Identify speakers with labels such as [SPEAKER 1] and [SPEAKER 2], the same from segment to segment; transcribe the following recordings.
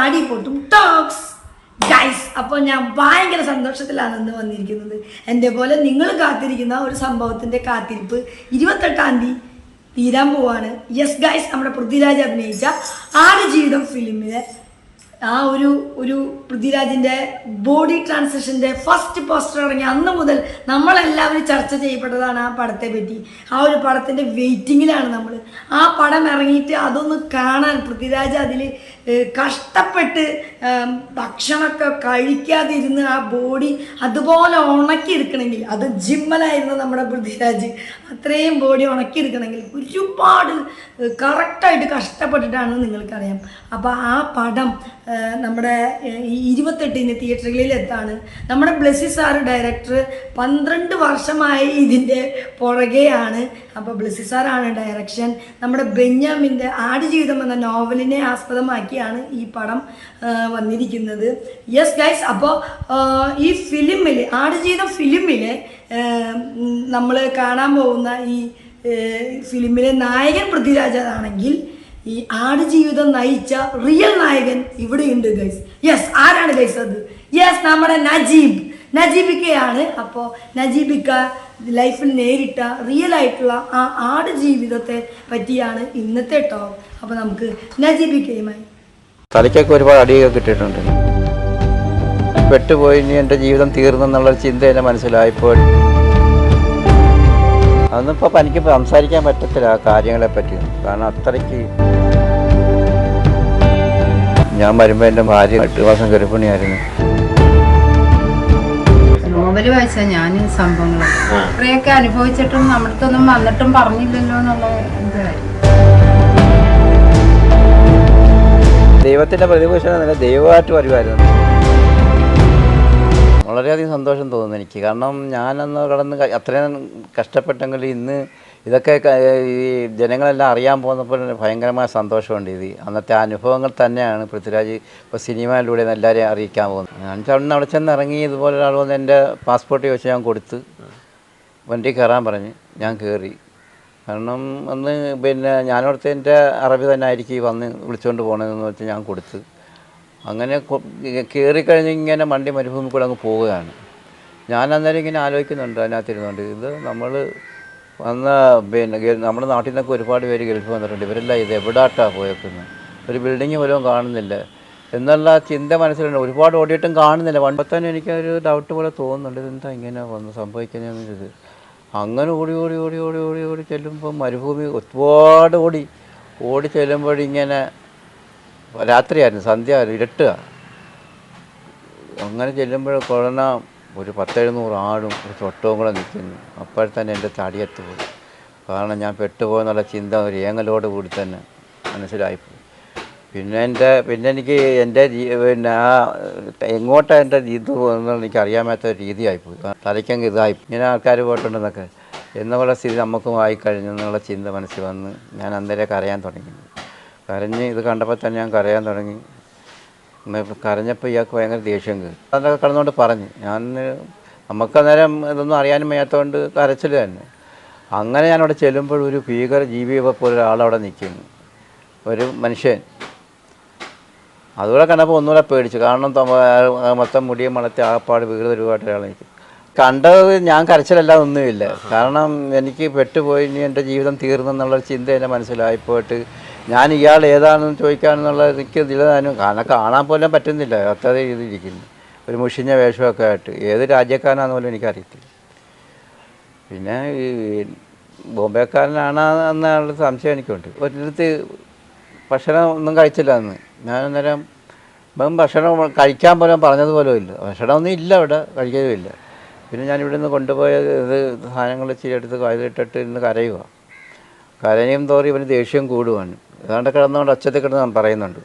[SPEAKER 1] താടി പൊട്ടും talks guys. അപ്പോൾ ഞാൻ ഭയങ്കര സന്തോഷത്തിലാണ് ഇന്ന് വന്നിരിക്കുന്നത്. എൻ്റെ പോലെ നിങ്ങൾ കാത്തിരിക്കുന്ന ഒരു സംഭവത്തിൻ്റെ കാത്തിരിപ്പ് 28 തീരാൻ പോവാണ്. യെസ് ഗൈസ്, നമ്മുടെ പൃഥ്വിരാജ് അഭിനയിച്ച ആടുജീവിതം ഫിലിമിലെ ആ ഒരു പൃഥ്വിരാജിൻ്റെ ബോഡി ട്രാൻസിഷൻ്റെ ഫസ്റ്റ് പോസ്റ്റർ ഇറങ്ങി അന്ന് മുതൽ നമ്മളെല്ലാവരും ചർച്ച ചെയ്യപ്പെട്ടതാണ് ആ പടത്തെ പറ്റി. ആ ഒരു പടത്തിൻ്റെ വെയിറ്റിങ്ങിലാണ് നമ്മൾ. ആ പടം ഇറങ്ങിയിട്ട് അതൊന്ന് കാണാൻ പൃഥ്വിരാജ് അതിൽ കഷ്ടപ്പെട്ട് ഭക്ഷണമൊക്കെ കഴിക്കാതിരുന്ന് ആ ബോഡി അതുപോലെ ഉണക്കിയെടുക്കണമെങ്കിൽ, അത് ജിമ്മലായിരുന്നു നമ്മുടെ പൃഥ്വിരാജ്, അത്രയും ബോഡി ഉണക്കിയെടുക്കണമെങ്കിൽ ഒരുപാട് കറക്റ്റായിട്ട് കഷ്ടപ്പെട്ടിട്ടാണ് നിങ്ങൾക്കറിയാം. അപ്പോൾ ആ പടം നമ്മുടെ ഈ 28 തിയേറ്ററുകളിൽ എത്താണ്. നമ്മുടെ ബ്ലെസ്സി സാറ് ഡയറക്ടർ 12 വർഷമായി ഇതിൻ്റെ പുറകെയാണ്. അപ്പോൾ ബ്ലെസ്സി സാറാണ് ഡയറക്ഷൻ. നമ്മുടെ ബെന്യാമിൻ്റെ ആടുജീവിതം എന്ന നോവലിനെ ആസ്പദമാക്കിയാണ് ഈ പടം വന്നിരിക്കുന്നത്. യെസ് ഗൈസ്, അപ്പോൾ ഈ ഫിലിമിൽ ആടുജീവിതം ഫിലിമിൽ നമ്മൾ കാണാൻ പോകുന്ന ഈ ഫിലിമിലെ നായകൻ പൃഥ്വിരാജാണെങ്കിൽ ഈ ആടുജീവിതം നയിച്ച റിയൽ നായകൻ ഇവിടെയുണ്ട് ഗൈസ്. യെസ്, ആരാണ് ഗൈസ് അത്? യെസ്, നമ്മുടെ നജീബിക്കയാണ്. അപ്പോൾ നജീബിക്ക ലൈഫിൽ നേരിട്ട റിയൽ ആയിട്ടുള്ള ആ ആടുജീവിതത്തെ പറ്റിയാണ് ഇന്നത്തെ ടോക്ക്. അപ്പോൾ നമുക്ക് നജീബിക്കയുമായി.
[SPEAKER 2] തലയ്ക്കൊക്കെ ഒരുപാട് അടിയൊക്കെ കിട്ടിയിട്ടുണ്ട്. പെട്ടുപോയി ഇനി എൻ്റെ ജീവിതം തീർന്നെന്നുള്ളൊരു ചിന്ത എൻ്റെ മനസ്സിലായപ്പോൾ അതൊന്നിപ്പോൾ എനിക്ക് സംസാരിക്കാൻ പറ്റത്തില്ല ആ കാര്യങ്ങളെ പറ്റി. കാരണം അത്രയ്ക്ക് ഞാൻ വരുമ്പോൾ എൻ്റെ ഭാര്യ 8 മാസം ഗർഭിണിയായിരുന്നു.
[SPEAKER 3] നോവല് വായിച്ച ഞാൻ സംഭവങ്ങൾ കുറേയൊക്കെ അനുഭവിച്ചിട്ടും നമ്മൾക്കൊന്നും വന്നിട്ടും പറഞ്ഞില്ലല്ലോ എന്നുള്ള ഇതായിരുന്നു.
[SPEAKER 2] ദൈവത്തിൻ്റെ പ്രതിപൂഷണം നല്ല ദൈവമായിട്ട് വരുമായിരുന്നു. വളരെയധികം സന്തോഷം തോന്നുന്നു എനിക്ക്. കാരണം ഞാനന്ന് കടന്ന് അത്രയും കഷ്ടപ്പെട്ടെങ്കിൽ ഇന്ന് ഇതൊക്കെ ഈ ജനങ്ങളെല്ലാം അറിയാൻ പോകുന്നപ്പോൾ ഭയങ്കരമായ സന്തോഷമുണ്ട്. ഇത് അന്നത്തെ അനുഭവങ്ങൾ തന്നെയാണ് പൃഥ്വിരാജ് ഇപ്പോൾ സിനിമയിലൂടെ എല്ലാവരെയും അറിയിക്കാൻ പോകുന്നത്. ഞാൻ അവിടെ ചെന്ന് ഇറങ്ങി ഇതുപോലെ ഒരാൾ വന്ന് എൻ്റെ പാസ്പോർട്ട് ചോദിച്ച് ഞാൻ കൊടുത്ത് വണ്ടി കയറാൻ പറഞ്ഞ് ഞാൻ കയറി. കാരണം അന്ന് പിന്നെ ഞാനോടത്തെ എൻ്റെ അറബി തന്നെ ആയിരിക്കും വന്ന് വിളിച്ചുകൊണ്ട് പോകണമെന്ന് വെച്ച് ഞാൻ കൊടുത്ത് അങ്ങനെ കയറിക്കഴിഞ്ഞ് ഇങ്ങനെ വണ്ടി മരുഭൂമി കൂടെ അങ്ങ് പോവുകയാണ്. ഞാൻ അന്നേരം ഇങ്ങനെ ആലോചിക്കുന്നുണ്ട് അതിനകത്തിരുന്നുണ്ട്, ഇത് നമ്മൾ വന്ന പിന്നെ നമ്മുടെ നാട്ടിൽ നിന്നൊക്കെ ഒരുപാട് പേര് ഗൾഫ് വന്നിട്ടുണ്ട്, ഇവരെല്ലാം ഇത് എവിടാട്ടാണ് പോയേക്കുന്നത്, ഒരു ബിൽഡിങ് പോലും കാണുന്നില്ല എന്നുള്ള ചിന്ത മനസ്സിലുണ്ട്. ഒരുപാട് ഓടിയിട്ടും കാണുന്നില്ല. വന്നപ്പോൾ തന്നെ എനിക്കൊരു ഡൗട്ട് പോലെ തോന്നുന്നുണ്ട്, ഇതെന്താ ഇങ്ങനെ വന്ന് സംഭവിക്കുന്നതെന്നത്. അങ്ങനെ ഓടി ഓടി ഓടി ഓടി ഓടി ഓടി ചെല്ലുമ്പോൾ മരുഭൂമി ഒരുപാട് ഓടി ചെല്ലുമ്പോഴിങ്ങനെ രാത്രിയായിരുന്നു, സന്ധ്യ ഇരുട്ടുക. അങ്ങനെ ചെല്ലുമ്പോൾ കൊറോണ ഒരു 10-700 ആടും ഒരു ചൊട്ടവും കൂടെ നിൽക്കുന്നു. അപ്പോഴത്തന്നെ എൻ്റെ തടിയത്ത് പോയി. കാരണം ഞാൻ പെട്ടുപോയെന്നുള്ള ചിന്ത ഒരു ഏങ്ങലോട് കൂടി തന്നെ മനസ്സിലായിപ്പോയി. പിന്നെ എനിക്ക് എൻ്റെ പിന്നെ ആ എങ്ങോട്ടാണ് എൻ്റെ ഇത് പോകുന്നത് എനിക്ക് അറിയാൻ പറ്റാത്ത രീതിയായിപ്പോയി. തലയ്ക്കങ്ങ് ഇതായിപ്പോയി. ഇങ്ങനെ ആൾക്കാർ പോയിട്ടുണ്ടെന്നൊക്കെ എന്നുള്ള സ്ഥിതി നമുക്കും ആയിക്കഴിഞ്ഞു എന്നുള്ള ചിന്ത മനസ്സിൽ വന്ന് ഞാൻ അന്നേരം കരയാൻ തുടങ്ങി. കരഞ്ഞ് ഇത് കണ്ടപ്പോൾ തന്നെ ഞാൻ കരയാൻ തുടങ്ങി. കരഞ്ഞപ്പോൾ ഇയാൾക്ക് ഭയങ്കര ദേഷ്യം കയറി. അതൊക്കെ കടന്നുകൊണ്ട് പറഞ്ഞ് നമുക്കന്നേരം ഇതൊന്നും അറിയാനും വയ്യാത്തതുകൊണ്ട് കരച്ചിൽ തന്നെ. അങ്ങനെ ഞാനവിടെ ചെല്ലുമ്പോൾ ഒരു ഭീകര ജീവിയെ പോലെ ഒരാളവിടെ നിൽക്കുന്നു, ഒരു മനുഷ്യൻ. അതുകൂടെ കണ്ടപ്പോൾ ഒന്നുകൂടെ പേടിച്ചു. കാരണം മൊത്തം മുടിയും വളർത്തി ആപ്പാട് വികൃതരൂപമായിട്ട് ഒരാൾ നിൽക്കും. കണ്ടത് ഞാൻ കരച്ചിലല്ലാതെ ഒന്നുമില്ല. കാരണം എനിക്ക് പെട്ടുപോയി ഇനി എൻ്റെ ജീവിതം തീർന്നെന്നുള്ളൊരു ചിന്ത എൻ്റെ മനസ്സിലായിപ്പോയിട്ട് ഞാൻ ഇയാൾ ഏതാണെന്ന് ചോദിക്കാനെന്നുള്ള എനിക്ക് ഇതിലും കാരണം കാണാൻ പോലും പറ്റുന്നില്ല, അത്ര രീതിയിരിക്കുന്നു. ഒരു മുഷിഞ്ഞ വേഷമൊക്കെ ആയിട്ട് ഏത് രാജ്യക്കാരനാണെന്ന് പോലും എനിക്കറിയത്തില്ല. പിന്നെ ഈ ബോംബെക്കാരനാണെന്നുള്ള സംശയം എനിക്കുണ്ട്. ഒരിടത്ത് ഭക്ഷണം ഒന്നും കഴിച്ചില്ല അന്ന്. ഞാൻ അന്നേരം ഭക്ഷണം കഴിക്കാൻ പോലും പറഞ്ഞതുപോലും ഇല്ല. ഭക്ഷണമൊന്നും ഇല്ല അവിടെ, കഴിക്കുകയുമില്ല. പിന്നെ ഞാനിവിടെ നിന്ന് കൊണ്ടുപോയ ഇത് സാധനങ്ങൾ ഇച്ചിരി എടുത്ത് കയ്യിലിട്ടിട്ട് ഇന്ന് കരയുക. കരയും തോറും ഇവന് ദേഷ്യം കൂടുവാണ്. ഏതാണ്ട് കിടന്നുകൊണ്ട് ഒച്ചത്തിൽ കിടന്ന് ഞാൻ പറയുന്നുണ്ട്.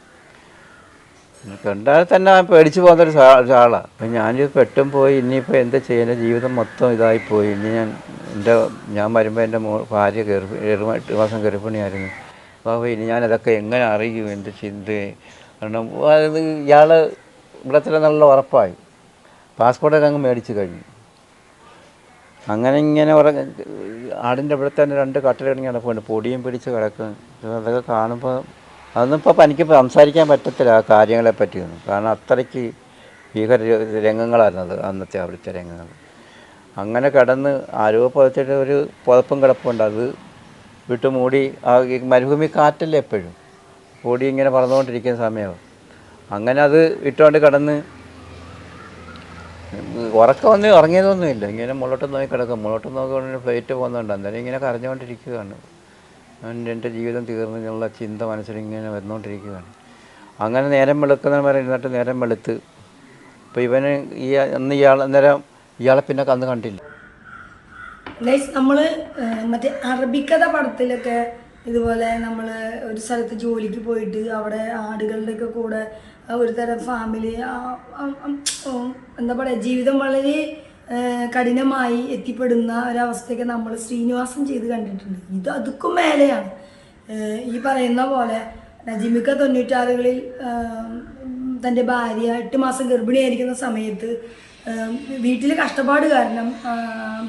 [SPEAKER 2] കണ്ടാൽ തന്നെ പേടിച്ച് പോകുന്നൊരു ആളാണ്. അപ്പം ഞാനിത് പെട്ടും പോയി. ഇനിയിപ്പോൾ എന്താ ചെയ്യുക? എൻ്റെ ജീവിതം മൊത്തം ഇതായിപ്പോയി. ഇനി ഞാൻ വരുമ്പോൾ എൻ്റെ ഭാര്യ 8 മാസം ഗർഭിണിയായിരുന്നു. അപ്പോൾ ഇനി ഞാനതൊക്കെ എങ്ങനെ അറിയും എൻ്റെ ചിന്തയെ? കാരണം അത് ഇയാൾ ഇവിടെ നല്ല ഉറപ്പായി. പാസ്പോർട്ടൊക്കെ അങ്ങ് മേടിച്ച് കഴിഞ്ഞു. അങ്ങനെ ഇങ്ങനെ ആടിൻ്റെ ഇവിടെ തന്നെ 2 കട്ടിലിറങ്ങി കിടപ്പുണ്ട്, പൊടിയും പിടിച്ച് കിടക്കും. അതൊക്കെ കാണുമ്പോൾ അതൊന്നും ഇപ്പോൾ എനിക്ക് സംസാരിക്കാൻ പറ്റത്തില്ല ആ കാര്യങ്ങളെ പറ്റിയൊന്നും. കാരണം അത്രയ്ക്ക് ഭീകര രംഗങ്ങളായിരുന്നത് അന്നത്തെ അവിടുത്തെ രംഗങ്ങൾ. അങ്ങനെ കിടന്ന് ആരോ പുതച്ചിട്ട് ഒരു പുതപ്പും കിടപ്പുണ്ട്, അത് വിട്ട് മൂടി. ആ മരുഭൂമി കാറ്റല്ലേ എപ്പോഴും, പൊടി ഇങ്ങനെ പറന്നുകൊണ്ടിരിക്കുന്ന സമയമാണ്. അങ്ങനെ അത് ഇട്ടുകൊണ്ട് കിടന്ന് ഉറക്കമൊന്നും ഉറങ്ങിയതൊന്നുമില്ല. ഇങ്ങനെ മുള്ളോട്ട് നോക്കി കിടക്കും. മുള്ളോട്ട് നോക്കിക്കൊണ്ട് ഫ്ലൈറ്റ് പോകുന്നുണ്ട്. അന്നേരം ഇങ്ങനെ കരഞ്ഞുകൊണ്ടിരിക്കുകയാണ്. എൻ്റെ ജീവിതം തീർന്നുള്ള ചിന്ത മനസ്സിലിങ്ങനെ വന്നുകൊണ്ടിരിക്കുകയാണ്. അങ്ങനെ നേരം വെളുക്കുന്ന വരെ ഇരുന്നിട്ട് നേരം വെളുത്ത്. അപ്പോൾ ഇവന് അന്ന് ഇയാളെ പിന്നെ അന്ന് കണ്ടില്ല.
[SPEAKER 1] നമ്മൾ മറ്റേ അറബിക്കഥ പടത്തിലൊക്കെ ഇതുപോലെ നമ്മൾ ഒരു സ്ഥലത്ത് ജോലിക്ക് പോയിട്ട് അവിടെ ആടുകളുടെയൊക്കെ കൂടെ ഒരു തരം ഫാമിലി എന്താ പറയുക, ജീവിതം വളരെ കഠിനമായി എത്തിപ്പെടുന്ന ഒരവസ്ഥയൊക്കെ നമ്മൾ ശ്രീനിവാസൻ ചെയ്ത് കണ്ടിട്ടുണ്ട്. ഇത് അതുക്കും മേലെയാണ്. ഈ പറയുന്ന പോലെ നജീമിക്ക 96-കളിൽ തൻ്റെ ഭാര്യ 8 മാസം ഗർഭിണിയായിരിക്കുന്ന സമയത്ത് വീട്ടിൽ കഷ്ടപ്പാട് കാരണം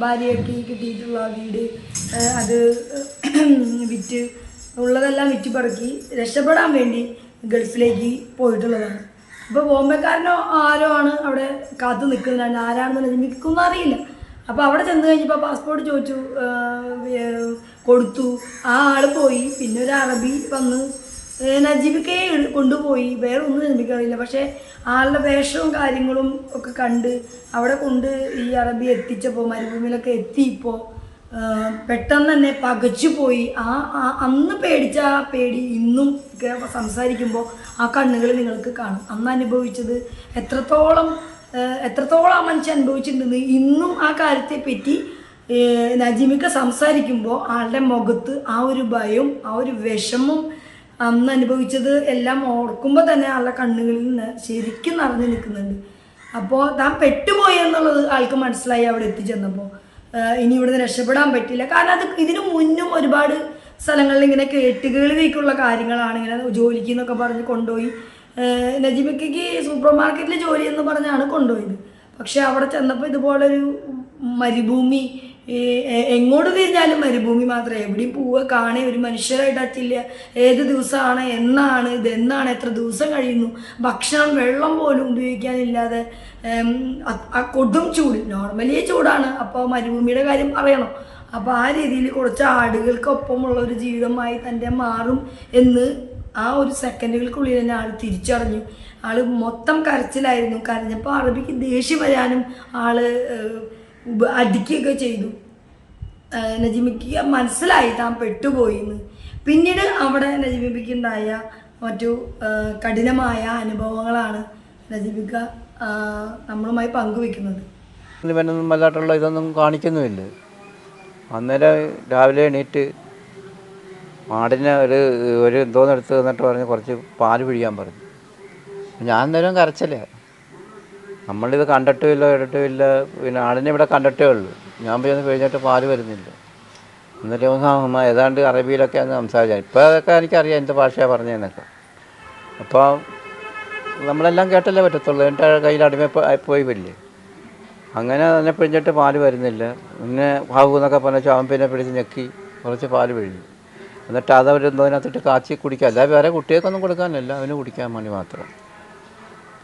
[SPEAKER 1] ഭാര്യയ്ക്ക് കിട്ടിയിട്ടുള്ള വീട് അത് വിറ്റ് ഉള്ളതെല്ലാം വിറ്റ് പറക്കി രക്ഷപ്പെടാൻ വേണ്ടി ഗൾഫിലേക്ക് പോയിട്ടുള്ളതാണ്. ഇപ്പോൾ ബോംബെക്കാരനോ ആരോ ആണ് അവിടെ കാത്തു നിൽക്കുന്നതാണ്. ആരാണെന്ന് നജീമിക്കൊന്നും അറിയില്ല. അപ്പോൾ അവിടെ ചെന്ന് കഴിഞ്ഞപ്പോൾ പാസ്പോർട്ട് ചോദിച്ചു, കൊടുത്തു. ആ ആൾ പോയി. പിന്നെ ഒരു അറബി വന്ന് നജീബിക്കയെ കൊണ്ടുപോയി. വേറെ ഒന്നും നജീബിക്കറിയില്ല. പക്ഷേ ആളുടെ വേഷവും കാര്യങ്ങളും ഒക്കെ കണ്ട് അവിടെ കൊണ്ട് ഈ അറബി എത്തിച്ചപ്പോൾ, മരുഭൂമിയിലൊക്കെ എത്തിയപ്പോൾ പെട്ടെന്ന് തന്നെ പകച്ചു പോയി. അന്ന് പേടിച്ച ആ പേടി ഇന്നും സംസാരിക്കുമ്പോൾ ആ കണ്ണുകൾ നിങ്ങൾക്ക് കാണും. അന്ന് അനുഭവിച്ചത് എത്രത്തോളം ആ മനുഷ്യൻ അനുഭവിച്ചിട്ടുണ്ടെന്ന് ഇന്നും ആ കാര്യത്തെ പറ്റി നജീമിക്ക സംസാരിക്കുമ്പോൾ ആളുടെ മുഖത്ത് ആ ഒരു ഭയം, ആ ഒരു വിഷമം, അന്ന് അനുഭവിച്ചത് എല്ലാം ഓർക്കുമ്പോൾ തന്നെ ആളുടെ കണ്ണുകളിൽ നിന്ന് ശരിക്കും നിറഞ്ഞു നിൽക്കുന്നുണ്ട്. അപ്പോൾ താൻ പെട്ടുപോയി എന്നുള്ളത് ആൾക്ക് മനസ്സിലായി അവിടെ എത്തിച്ചെന്നപ്പോൾ. ഇനി ഇവിടുന്ന് രക്ഷപ്പെടാൻ പറ്റില്ല. കാരണം അത് ഇതിനു മുന്നും ഒരുപാട് സ്ഥലങ്ങളിൽ ഇങ്ങനെ കേട്ടുകേൾവിക്കുള്ള കാര്യങ്ങളാണ്. ഇങ്ങനെ ജോലിക്ക് എന്നൊക്കെ പറഞ്ഞ് കൊണ്ടുപോയി. നജീബിക്കയ്ക്ക് സൂപ്പർ മാർക്കറ്റിൽ ജോലി എന്ന് പറഞ്ഞാണ് കൊണ്ടുപോയത്. പക്ഷെ അവിടെ ചെന്നപ്പോൾ ഇതുപോലൊരു മരുഭൂമി, എങ്ങോട്ട് തിരിഞ്ഞാലും മരുഭൂമി മാത്രമേ, എവിടെയും പോവുക കാണേ ഒരു മനുഷ്യരായിട്ട് ടച്ചില്ല. ഏത് ദിവസമാണ്, ഇതെന്നാണ്, എത്ര ദിവസം കഴിയുന്നു, ഭക്ഷണം വെള്ളം പോലും ഉപയോഗിക്കാനില്ലാതെ ആ കൊടും ചൂട്. നോർമലി ചൂടാണ്, അപ്പോൾ മരുഭൂമിയുടെ കാര്യം പറയണം. അപ്പോൾ ആ രീതിയിൽ കുറച്ച് ആടുകൾക്കൊപ്പമുള്ള ഒരു ജീവിതമായി തൻ്റെ മാറും എന്ന് ആ ഒരു സെക്കൻഡുകൾക്കുള്ളിൽ തന്നെ ആൾ തിരിച്ചറിഞ്ഞു. ആൾ മൊത്തം കരച്ചിലായിരുന്നു. കരഞ്ഞപ്പോൾ അറബിക്ക് ദേഷ്യം വരാനും ആൾ അടിക്കുകയൊക്കെ ചെയ്തു. നജീമിക്ക് മനസ്സിലായി താൻ പെട്ടുപോയി എന്ന്. പിന്നീട് അവിടെ നജീബിക്ക് ഉണ്ടായ മറ്റു കഠിനമായ അനുഭവങ്ങളാണ് നജീബിക്ക നമ്മളുമായി പങ്കുവെക്കുന്നത്.
[SPEAKER 2] ഇവനൊന്നും വല്ലാട്ടുള്ള ഇതൊന്നും കാണിക്കുന്നുമില്ല. അന്നേരം രാവിലെ എണീറ്റ് ആടിനെ ഒരു എന്തോന്നെടുത്ത് എന്നിട്ട് പറഞ്ഞ് കുറച്ച് പാല് പിഴിയാൻ പറഞ്ഞു. ഞാൻ അന്നേരം കരച്ചില്ല. നമ്മളിത് കണ്ടിട്ടുമില്ല, കേട്ടിട്ടുമില്ല. പിന്നെ ആടിനെ ഇവിടെ കണ്ടിട്ടേ ഉള്ളൂ. ഞാൻ പോയി പിഴിഞ്ഞിട്ട് പാല് വരുന്നില്ല. എന്നിട്ട് ഏതാണ്ട് അറബിയിലൊക്കെയാണ് സംസാരിച്ചത്. ഇപ്പോൾ അതൊക്കെ എനിക്കറിയാം എന്ത് ഭാഷയാണ് പറഞ്ഞതെന്നൊക്കെ. അപ്പോൾ നമ്മളെല്ലാം കേട്ടല്ലേ പറ്റത്തുള്ളൂ. എൻ്റെ കയ്യിൽ അടിമ പോയി വരില്ലേ. അങ്ങനെ തന്നെ പിഴിഞ്ഞിട്ട് പാല് വരുന്നില്ല. പിന്നെ ഭാഗു എന്നൊക്കെ പറഞ്ഞാൽ അവൻ പിന്നെ പിടിച്ച് ഞെക്കി കുറച്ച് പാല് പിഴിഞ്ഞു. എന്നിട്ട് അതവരെന്തോതിനകത്തിട്ട് കാച്ചി കുടിക്കുക. അല്ല വേറെ കുട്ടികൾക്കൊന്നും കൊടുക്കാനല്ല, അവന് കുടിക്കാൻ വേണ്ടി മാത്രം.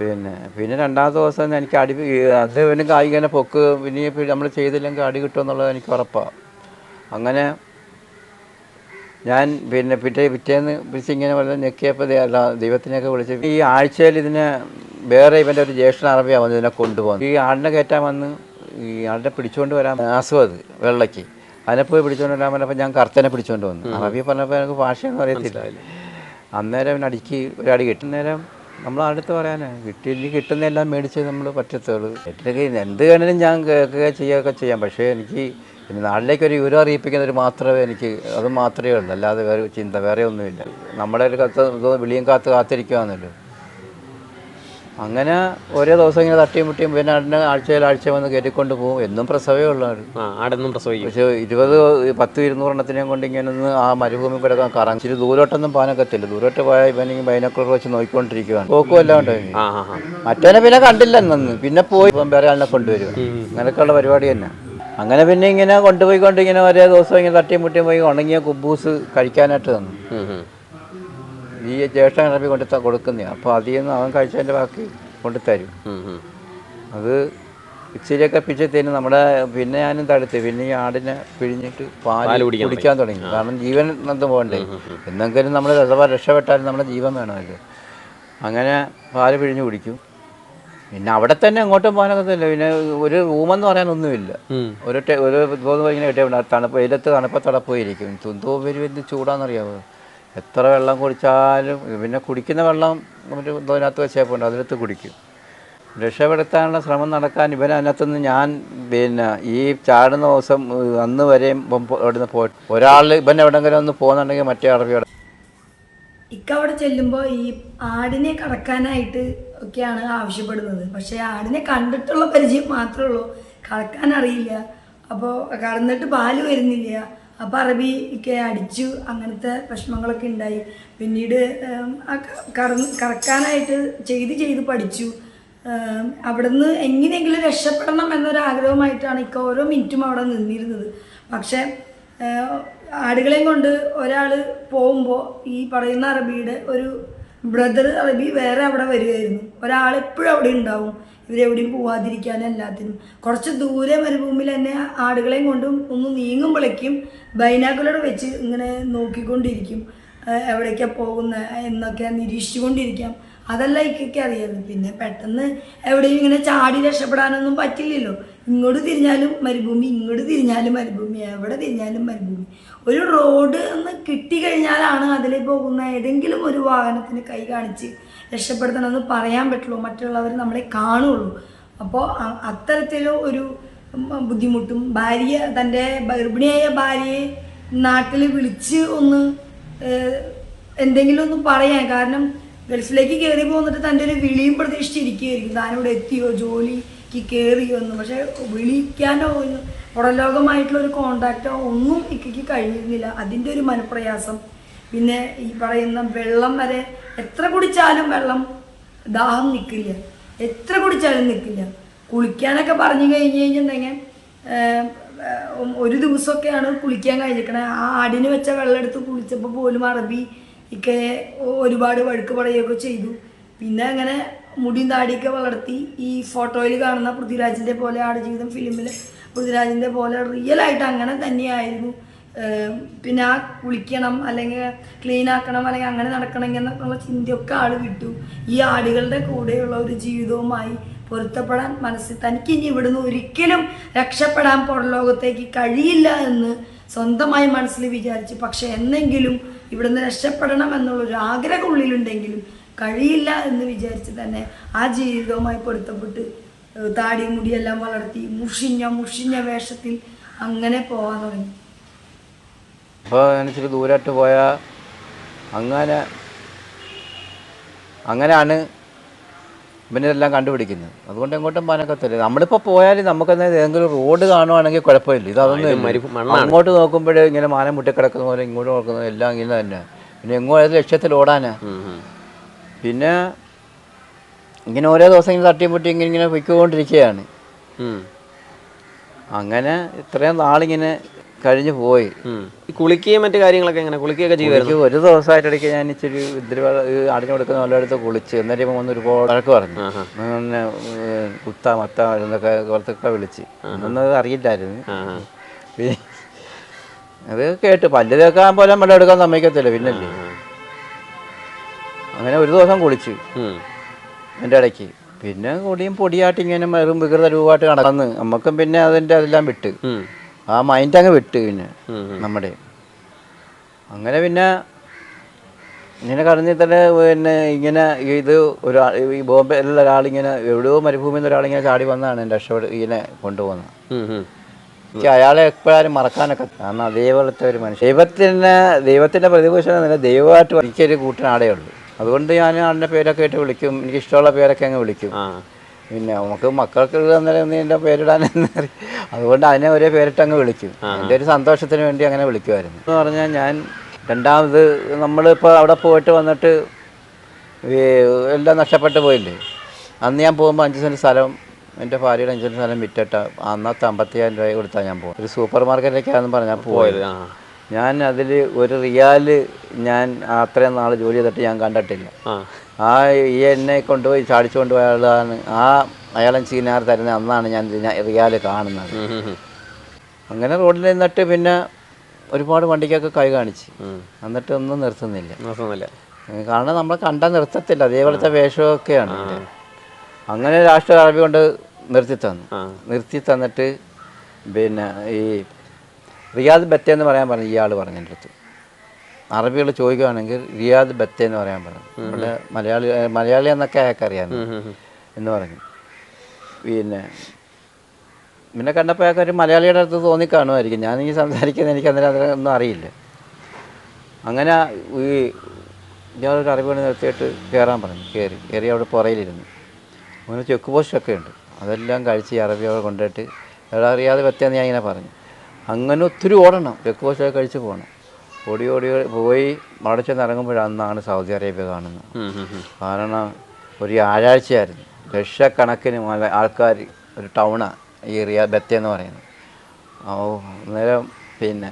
[SPEAKER 2] പിന്നെ രണ്ടാമത്തെ ദിവസം എനിക്ക് അത് പിന്നെ ഇങ്ങനെ പൊക്ക് പിന്നെ നമ്മൾ ചെയ്തില്ലെങ്കിൽ അടി കിട്ടുമെന്നുള്ളത് എനിക്ക് ഉറപ്പാണ്. അങ്ങനെ ഞാൻ പിന്നെ പിറ്റേന്ന് വിളിച്ചിങ്ങനെ വളരെ ഞെക്കിയപ്പോൾ ദൈവത്തിനെയൊക്കെ വിളിച്ച് ഈ ആഴ്ചയിൽ ഇതിനെ വേറെ ഇവൻ്റെ ഒരു ജ്യേഷ്ഠൻ അറബിയാണ് വന്ന് ഇതിനെ കൊണ്ടുപോകുന്നത്. ഈ ആടിനെ കയറ്റാൻ വന്ന് ഈ ആടിനെ പിടിച്ചുകൊണ്ട് വരാൻ ആസ്വത് വെള്ളയ്ക്ക് അതിനെ പോയി പിടിച്ചുകൊണ്ട് വരാൻ പറഞ്ഞപ്പോൾ ഞാൻ കർത്തനെ പിടിച്ചുകൊണ്ട് വന്നു. അറബി പറഞ്ഞപ്പോൾ എനിക്ക് ഭാഷയൊന്നും അറിയത്തില്ല. അന്നേരം അവൻ ഒരടി കിട്ടുന്നേരം നമ്മൾ അടുത്ത് പറയാനാണ് കിട്ടുന്നതെല്ലാം മേടിച്ച് നമ്മൾ പറ്റത്തുള്ളൂ. എനിക്ക് എന്ത് വേണേലും ഞാൻ കേൾക്കുകയൊക്കെ ചെയ്യാം. പക്ഷേ എനിക്ക് പിന്നെ നാട്ടിലേക്ക് ഒരു വിവരം അറിയിപ്പിക്കുന്നവർ മാത്രമേ അത് മാത്രമേ ഉള്ളൂ. അല്ലാതെ വേറെ ചിന്ത വേറെ ഒന്നുമില്ല. നമ്മുടെ ഒരു വിളിയും കാത്തിരിക്കുകയാണല്ലോ. അങ്ങനെ ഓരോ ദിവസം ഇങ്ങനെ തട്ടിയും മുട്ടിയും പിന്നെ ആഴ്ച വന്ന് കയറ്റിക്കൊണ്ട് പോകും. എന്നും പ്രസവേ ഉള്ളവർ.
[SPEAKER 4] ആടെന്നും പ്രസവിക്കും. പക്ഷേ
[SPEAKER 2] 10-200 എണ്ണത്തിനെയും കൊണ്ട് ഇങ്ങനെ ഒന്ന് ആ മരുഭൂമി കൂടെ കറങ്ങി. ഇച്ചിരി ദൂരോട്ടൊന്നും പോകാനൊക്കത്തില്ല. ദൂരോട്ട് പോയാൽ ഇവനെങ്കിൽ ബൈനോക്കുലർ വെച്ച് നോക്കിക്കൊണ്ടിരിക്കുകയാണ്. പോക്കും എല്ലാം ഉണ്ടായി. മറ്റവനെ പിന്നെ കണ്ടില്ല നിന്ന്. പിന്നെ പോയി വേറെ ആളിനെ കൊണ്ടുവരിക. അങ്ങനെയൊക്കെയുള്ള പരിപാടി തന്നെ. അങ്ങനെ പിന്നെ ഇങ്ങനെ കൊണ്ടുപോയിക്കൊണ്ട് ഇങ്ങനെ ഒരേ ദിവസം ഇങ്ങനെ തട്ടിയും മുട്ടിയും പോയി ഉണങ്ങിയ കുബൂസ് കഴിക്കാനായിട്ട് തന്നു. ഈ ജ്യേഷ്ഠൻ അറബി കൊടുക്കുന്നതാണ്. അപ്പോൾ അതിൽ നിന്ന് അവൻ കഴിച്ചതിൻ്റെ ബാക്കി കൊണ്ടു തരും. അത് ഇച്ചിരിയൊക്കെ പിച്ചത്തേന് നമ്മുടെ പിന്നെ ഞാനും തടുത്ത് പിന്നെ ഈ ആടിനെ പിഴിഞ്ഞിട്ട് പാല് കുടിക്കാൻ തുടങ്ങി. കാരണം ജീവൻ നന്ന് പോകണ്ടേ, എന്തെങ്കിലും നമ്മൾ രക്ഷപ്പെട്ടാലും നമ്മുടെ ജീവൻ വേണമല്ലോ. അങ്ങനെ പാല് പിഴിഞ്ഞ് കുടിക്കും. പിന്നെ അവിടെ തന്നെ അങ്ങോട്ടും പോകാനൊക്കത്തില്ല. പിന്നെ ഒരു റൂമെന്ന് പറയാനൊന്നുമില്ല. ഒരു ഇങ്ങനെ കിട്ടിയ തണുപ്പ് വെയിലത്ത് തണുപ്പത്തടെ പോയിരിക്കും. എന്തോ വലിയ ചൂടാണെന്നറിയാമോ. എത്ര വെള്ളം കുടിച്ചാലും പിന്നെ കുടിക്കുന്ന വെള്ളം ഒരു ഇതിനകത്ത് വെച്ചേപ്പുണ്ട്, അതിനകത്ത് കുടിക്കും. രക്ഷപ്പെടുത്താനുള്ള ശ്രമം നടക്കാൻ ഇവനകത്തുനിന്ന് ഞാൻ പിന്നെ ഈ ചാടുന്ന ദിവസം അന്ന് വരെയും അവിടുന്ന് പോയിട്ട് ഒരാൾ ഇവൻ എവിടെയെങ്കിലും ഒന്ന് പോകുന്നുണ്ടെങ്കിൽ മറ്റേ അറബിയോടെ
[SPEAKER 1] അവിടെ ചെല്ലുമ്പോൾ ഈ ആടിനെ കടക്കാനായിട്ട് ഒക്കെയാണ് ആവശ്യപ്പെടുന്നത്. പക്ഷേ ആടിനെ കണ്ടിട്ടുള്ള പരിചയം മാത്രമേ ഉള്ളൂ, കടക്കാൻ അറിയില്ല. അപ്പോൾ കടന്നിട്ട് പാല് വരുന്നില്ല. അപ്പോൾ അറബിക്ക് അടിച്ചു, അങ്ങനത്തെ പ്രശ്നങ്ങളൊക്കെ ഉണ്ടായി. പിന്നീട് കറക്കാനായിട്ട് ചെയ്ത് പഠിച്ചു. അവിടുന്ന് എങ്ങനെയെങ്കിലും രക്ഷപ്പെടണം എന്നൊരാഗ്രഹമായിട്ടാണ് ഓരോ മിനിറ്റും അവിടെ നിന്നിരുന്നത്. പക്ഷേ ആടുകളെയും കൊണ്ട് ഒരാൾ പോകുമ്പോൾ ഈ പറയുന്ന അറബിയുടെ ഒരു ബ്രദർ അറബി വേറെ അവിടെ വരികയായിരുന്നു. ഒരാളെപ്പോഴും അവിടെ ഉണ്ടാവും, ഇവരെവിടെയും പോവാതിരിക്കാനും എല്ലാത്തിനും. കുറച്ച് ദൂരെ മരുഭൂമിയിൽ തന്നെ ആടുകളെയും കൊണ്ടും ഒന്ന് നീങ്ങുമ്പോഴേക്കും ബൈനാക്കുലർ വെച്ച് ഇങ്ങനെ നോക്കിക്കൊണ്ടിരിക്കും, എവിടേക്കാണ് പോകുന്നത് എന്നൊക്കെ നിരീക്ഷിച്ചുകൊണ്ടിരിക്കാം. അതല്ല ഇക്കൊക്കെ അറിയായിരുന്നു. പിന്നെ പെട്ടെന്ന് എവിടെയും ഇങ്ങനെ ചാടി രക്ഷപ്പെടാനൊന്നും പറ്റില്ലല്ലോ. ഇങ്ങോട്ട് തിരിഞ്ഞാലും മരുഭൂമി, ഇങ്ങോട്ട് തിരിഞ്ഞാലും മരുഭൂമി, എവിടെ തിരിഞ്ഞാലും മരുഭൂമി. ഒരു റോഡ് ഒന്ന് കിട്ടിക്കഴിഞ്ഞാലാണ് അതിൽ പോകുന്ന ഏതെങ്കിലും ഒരു വാഹനത്തിന് കൈ കാണിച്ച് രക്ഷപ്പെടുത്തണമെന്ന് പറയാൻ പറ്റുള്ളൂ, മറ്റുള്ളവർ നമ്മളെ കാണുള്ളൂ. അപ്പോൾ അത്തരത്തിലും ഒരു ബുദ്ധിമുട്ടും തൻ്റെ ഗർഭിണിയായ ഭാര്യയെ നാട്ടിൽ വിളിച്ച് ഒന്ന് എന്തെങ്കിലും ഒന്ന് പറയാൻ, കാരണം ഗൾഫിലേക്ക് കയറി പോന്നിട്ട് തൻ്റെ ഒരു വിളിയും പ്രതീക്ഷിച്ചിരിക്കുകയായിരിക്കും, താനിവിടെ എത്തിയോ ജോലിക്ക് കയറിയോ എന്ന്. പക്ഷേ വിളിക്കാനോ പുറംലോകമായിട്ടുള്ളൊരു കോണ്ടാക്റ്റോ ഒന്നും ഇക്കയ്ക്ക് കഴിഞ്ഞിരുന്നില്ല. അതിൻ്റെ ഒരു മനപ്രയാസം. പിന്നെ ഈ പറയുന്ന വെള്ളം വരെ എത്ര കുടിച്ചാലും വെള്ളം ദാഹം നിൽക്കില്ല, എത്ര കുടിച്ചാലും നിൽക്കില്ല. കുളിക്കാനൊക്കെ പറഞ്ഞു കഴിഞ്ഞിട്ടുണ്ടെങ്കിൽ ഒരു ദിവസമൊക്കെയാണ് കുളിക്കാൻ കഴിഞ്ഞിരിക്കണേ. ആ ആടിന് വെച്ച വെള്ളം എടുത്ത് കുളിച്ചപ്പോൾ പോലും അറബി ഒക്കെ ഒരുപാട് വഴുക്ക് പറയുകയൊക്കെ ചെയ്തു. പിന്നെ അങ്ങനെ മുടിയും താടിയൊക്കെ വളർത്തി ഈ ഫോട്ടോയിൽ കാണുന്ന പൃഥ്വിരാജിൻ്റെ പോലെ, ആടുജീവിതം ഫിലിമിൽ പൃഥ്വിരാജിൻ്റെ പോലെ റിയലായിട്ട് അങ്ങനെ തന്നെയായിരുന്നു. പിന്നെ ആ കുളിക്കണം അല്ലെങ്കിൽ ക്ലീൻ ആക്കണം അല്ലെങ്കിൽ അങ്ങനെ നടക്കണമെങ്കിൽ എന്നൊക്കെയുള്ള ചിന്തയൊക്കെ ആൾ വിട്ടു. ഈ ആടുകളുടെ കൂടെയുള്ള ഒരു ജീവിതവുമായി പൊരുത്തപ്പെടാൻ മനസ്സിൽ തനിക്ക് ഇനി ഇവിടുന്ന് ഒരിക്കലും രക്ഷപ്പെടാൻ പുറംലോകത്തേക്ക് കഴിയില്ല എന്ന് സ്വന്തമായി മനസ്സിൽ വിചാരിച്ചു. പക്ഷെ എന്നെങ്കിലും ഇവിടുന്ന് രക്ഷപ്പെടണം എന്നുള്ളൊരു ആഗ്രഹം ഉള്ളിലുണ്ടെങ്കിലും കഴിയില്ല എന്ന് വിചാരിച്ച് തന്നെ ആ ജീവിതവുമായി പൊരുത്തപ്പെട്ട് താടി മുടിയെല്ലാം വളർത്തി മുഷിഞ്ഞ വേഷത്തിൽ അങ്ങനെ പോകാൻ തുടങ്ങി.
[SPEAKER 2] അപ്പോൾ ഇച്ചിരി ദൂരമായിട്ട് പോയാൽ അങ്ങനെയാണ് ഇവനെല്ലാം കണ്ടുപിടിക്കുന്നത്. അതുകൊണ്ട് എങ്ങോട്ടും പോകാനൊക്കത്തില്ല. നമ്മളിപ്പോൾ പോയാലും നമുക്കെന്താ ഏതെങ്കിലും റോഡ് കാണുവാണെങ്കിൽ കുഴപ്പമില്ല. ഇതൊന്നും അങ്ങോട്ട് നോക്കുമ്പോഴേ ഇങ്ങനെ മാനം മുട്ടിക്കിടക്കുന്ന പോലെ ഇങ്ങോട്ട് നോക്കുന്നത് എല്ലാം ഇങ്ങനെ തന്നെ. പിന്നെ എങ്ങോ ഏത് ലക്ഷ്യത്തിൽ ഓടാനാ. പിന്നെ ഇങ്ങനെ ഓരോ ദിവസം ഇങ്ങനെ തട്ടിമുട്ടി ഇങ്ങനെ പൊയ്ക്കൊണ്ടിരിക്കുകയാണ്. അങ്ങനെ ഇത്രയും നാളിങ്ങനെ കഴിഞ്ഞു പോയി.
[SPEAKER 4] കുളിക്കുകയും മറ്റു കാര്യങ്ങളൊക്കെ എങ്ങനെ കുളിക്കുകയൊക്കെ ചെയ്യുമായിരുന്നു?
[SPEAKER 2] ഒരു ദിവസമായിട്ടിടയ്ക്ക് ഞാൻ ഇച്ചിരി അടിഞ്ഞു കൊടുക്കുന്ന നല്ലയിടത്ത് കുളിച്ച് എന്നിട്ട് വന്ന് ഒരുപാട് വഴക്ക് പറഞ്ഞു. പിന്നെ മത്ത എന്നൊക്കെ കുറച്ചൊക്കെ വിളിച്ച് ഒന്നും അറിയില്ലായിരുന്നു. അത് കേട്ട് പല്ല് തേക്കാൻ പോലെ വെള്ളം എടുക്കാൻ സമ്മതിക്കത്തില്ല പിന്നല്ലേ. അങ്ങനെ ഒരു ദിവസം കുളിച്ച് എൻ്റെ ഇടയ്ക്ക്. പിന്നെ പൊടിയും പൊടിയായിട്ട് ഇങ്ങനെ വെറും വികൃത രൂപമായിട്ട് നടന്ന് നമുക്കും പിന്നെ അതെല്ലാം വിട്ട് ആ മൈൻഡ് അങ്ങ് വിട്ട് പിന്നെ നമ്മുടെ അങ്ങനെ പിന്നെ ഇങ്ങനെ കടഞ്ഞ് തന്നെ പിന്നെ ഇങ്ങനെ ഇത് ഈ ബോംബെയിലുള്ള ഒരാളിങ്ങനെ എവിടെയോ മരുഭൂമിയിൽ നിന്ന് ഒരാളിങ്ങനെ ചാടി വന്നതാണ് എൻ്റെ ഇങ്ങനെ കൊണ്ടുപോകുന്നത്. എനിക്ക് അയാളെ എപ്പോഴും മറക്കാനൊക്കെ, കാരണം അതേപോലത്തെ ഒരു മനുഷ്യൻ. ദൈവത്തിൻ്റെ പ്രതിപൂഷണം തന്നെ ദൈവമായിട്ട് എനിക്കൊരു കൂട്ടിനാടേ ഉള്ളൂ. അതുകൊണ്ട് ഞാൻ ആളുടെ പേരൊക്കെ ആയിട്ട് വിളിക്കും, എനിക്ക് ഇഷ്ടമുള്ള പേരൊക്കെ അങ്ങ് വിളിക്കും. പിന്നെ നമുക്ക് മക്കൾക്ക് അന്നേരം എൻ്റെ പേരിടാനെന്ന് അറിയാം, അതുകൊണ്ട് അതിനെ ഒരേ പേരിട്ട് അങ്ങ് വിളിക്കും. എൻ്റെ ഒരു സന്തോഷത്തിന് വേണ്ടി അങ്ങനെ വിളിക്കുമായിരുന്നു. എന്ന് പറഞ്ഞാൽ ഞാൻ രണ്ടാമത് നമ്മളിപ്പോൾ അവിടെ പോയിട്ട് വന്നിട്ട് എല്ലാം നഷ്ടപ്പെട്ടു പോയില്ലേ. അന്ന് ഞാൻ പോകുമ്പോൾ 5 സെൻറ്റ് സ്ഥലം എൻ്റെ ഭാര്യയുടെ 5 സെൻറ്റ് സ്ഥലം വിറ്റിട്ട് അന്നത്തെ 50,000 രൂപ കൊടുത്താൽ ഞാൻ പോകും. ഒരു സൂപ്പർ മാർക്കറ്റിലേക്കാണെന്ന് പറഞ്ഞാൽ പോയത്. ഞാൻ അതിൽ ഒരു റിയാല് ഞാൻ അത്രയും നാൾ ജോലി ചെയ്തിട്ട് ഞാൻ കണ്ടിട്ടില്ല. ഈ എന്നെ കൊണ്ടുപോയി ചാടിച്ചു കൊണ്ടുപോയ ആളാണ് അയാളെ ചീനാർ തരുന്നത്. അന്നാണ് ഞാൻ റിയാല് കാണുന്നത്. അങ്ങനെ റോഡിൽ നിന്നിട്ട് പിന്നെ ഒരുപാട് വണ്ടിക്കൊക്കെ കൈ കാണിച്ച്, എന്നിട്ട് ഒന്നും നിർത്തുന്നില്ല. കാരണം നമ്മൾ കണ്ടാൽ നിർത്തത്തില്ല, അതേപോലത്തെ വേഷമൊക്കെയാണ്. അങ്ങനെ രാഷ്ട്രീയ അറബി കൊണ്ട് നിർത്തി തന്നിട്ട് പിന്നെ ഈ റിയാദ് ബത്തെ എന്ന് പറയാൻ പറഞ്ഞു. ഇയാൾ പറഞ്ഞു എൻ്റെ അടുത്ത്, അറബികൾ ചോദിക്കുകയാണെങ്കിൽ റിയാദ് ബത്തെ എന്ന് പറയാൻ പറഞ്ഞു. നമ്മുടെ മലയാളി എന്നൊക്കെ അയാൾക്ക് അറിയാം എന്ന് പറഞ്ഞു. പിന്നെ കണ്ടപ്പോൾ അയാൾക്ക് ഒരു മലയാളിയുടെ അടുത്ത് തോന്നിക്കാണുമായിരിക്കും. ഞാനീ സംസാരിക്കുന്നത് എനിക്ക് അന്നേരം ഒന്നും അറിയില്ല. അങ്ങനെ ഇയാളൊരു അറബി കൊണ്ട് നിർത്തിയിട്ട് കയറാൻ പറഞ്ഞു. കയറി അവിടെ പുറയിലിരുന്നു. അങ്ങനെ ചെക്ക് പോസ്റ്റൊക്കെ ഉണ്ട്, അതെല്ലാം കഴിച്ച് ഈ അറബിയോടെ കൊണ്ടുപോയിട്ട് അറിയാതെ പറ്റിയെന്ന് ഞാൻ ഇങ്ങനെ പറഞ്ഞു. അങ്ങനെ ഒത്തിരി ഓടണം, ചെക്ക് പോസ്റ്റൊക്കെ കഴിച്ച് പോകണം. ഓടി പോയി അവിടെ ചെന്ന് ഇറങ്ങുമ്പോഴന്നാണ് സൗദി അറേബ്യ കാണുന്നത്. കാരണം ഒരു വ്യാഴാഴ്ചയായിരുന്നു. ലക്ഷക്കണക്കിന് ആൾക്കാർ, ഒരു ടൗണാണ് ഈ റിയാദ് ബത്തെ എന്ന് പറയുന്നത്. അന്നേരം പിന്നെ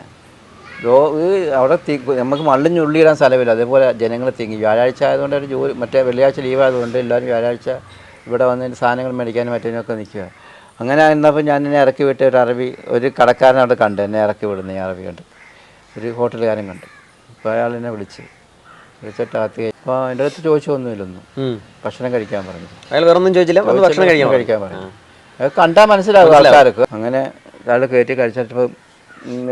[SPEAKER 2] അവിടെ നമുക്ക് മള്ളിഞ്ഞുള്ളിയിടാൻ സ്ഥലമില്ല, അതേപോലെ ജനങ്ങൾ തിങ്ങി. വ്യാഴാഴ്ച ആയതുകൊണ്ട് ഒരു ജോലി, മറ്റേ വെള്ളിയാഴ്ച ലീവായതുകൊണ്ട് എല്ലാവരും വ്യാഴാഴ്ച ഇവിടെ വന്നതിന് സാധനങ്ങൾ മേടിക്കാനും മറ്റേതിനൊക്കെ നിൽക്കുക. അങ്ങനെ നിന്നപ്പോൾ ഞാൻ എന്നെ ഇറക്കി വിട്ട ഒരു കടക്കാരൻ അവിടെ കണ്ട്, എന്നെ ഇറക്കി വിടുന്ന ഈ അറബി കണ്ട്, ഒരു ഹോട്ടലുകാരൻ കണ്ട്. അപ്പോൾ അയാൾ എന്നെ വിളിച്ചിട്ട് അകത്ത്. അപ്പോൾ എൻ്റെ അടുത്ത് ചോദിച്ചൊന്നുമില്ലൊന്നും, ഭക്ഷണം കഴിക്കാൻ പറഞ്ഞു.
[SPEAKER 4] അയാൾ വേറെ ഒന്നും ചോദിച്ചില്ല, ഭക്ഷണം കഴിക്കാൻ പറഞ്ഞു.
[SPEAKER 2] അത് കണ്ടാൽ മനസ്സിലാവും ആൾക്കാർക്ക്. അങ്ങനെ അയാൾ കയറ്റി കഴിച്ചിട്ട്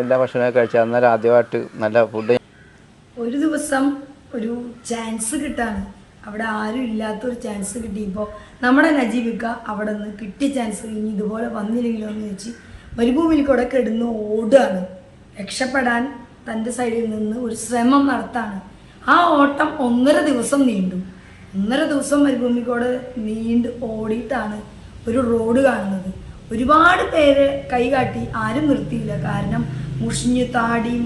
[SPEAKER 2] എല്ലാ ഭക്ഷണമൊക്കെ കഴിച്ചാൽ അന്നേരം ആദ്യമായിട്ട് നല്ല ഫുഡ്.
[SPEAKER 1] ഒരു ദിവസം ഒരു ചാൻസ് കിട്ടാണ്, അവിടെ ആരും ഇല്ലാത്തൊരു ചാൻസ് കിട്ടിയപ്പോൾ നമ്മുടെ നജീബിക്ക അവിടെ നിന്ന് കിട്ടിയ ചാൻസ് ഇനി ഇതുപോലെ വന്നില്ലെങ്കിലോ എന്ന് വെച്ച് മരുഭൂമിയിൽ കൂടെ കിടന്ന് ഓടുകയാണ്. രക്ഷപ്പെടാൻ തൻ്റെ സൈഡിൽ നിന്ന് ഒരു ശ്രമം നടത്താണ്. ആ ഓട്ടം 1.5 ദിവസം നീണ്ടു. 1.5 ദിവസം മരുഭൂമിക്കൂടെ നീണ്ട് ഓടിയിട്ടാണ് ഒരു റോഡ് കാണുന്നത്. ഒരുപാട് പേര് കൈകാട്ടി, ആരും നിർത്തിയില്ല. കാരണം മുഷിഞ്ഞ് താടിയും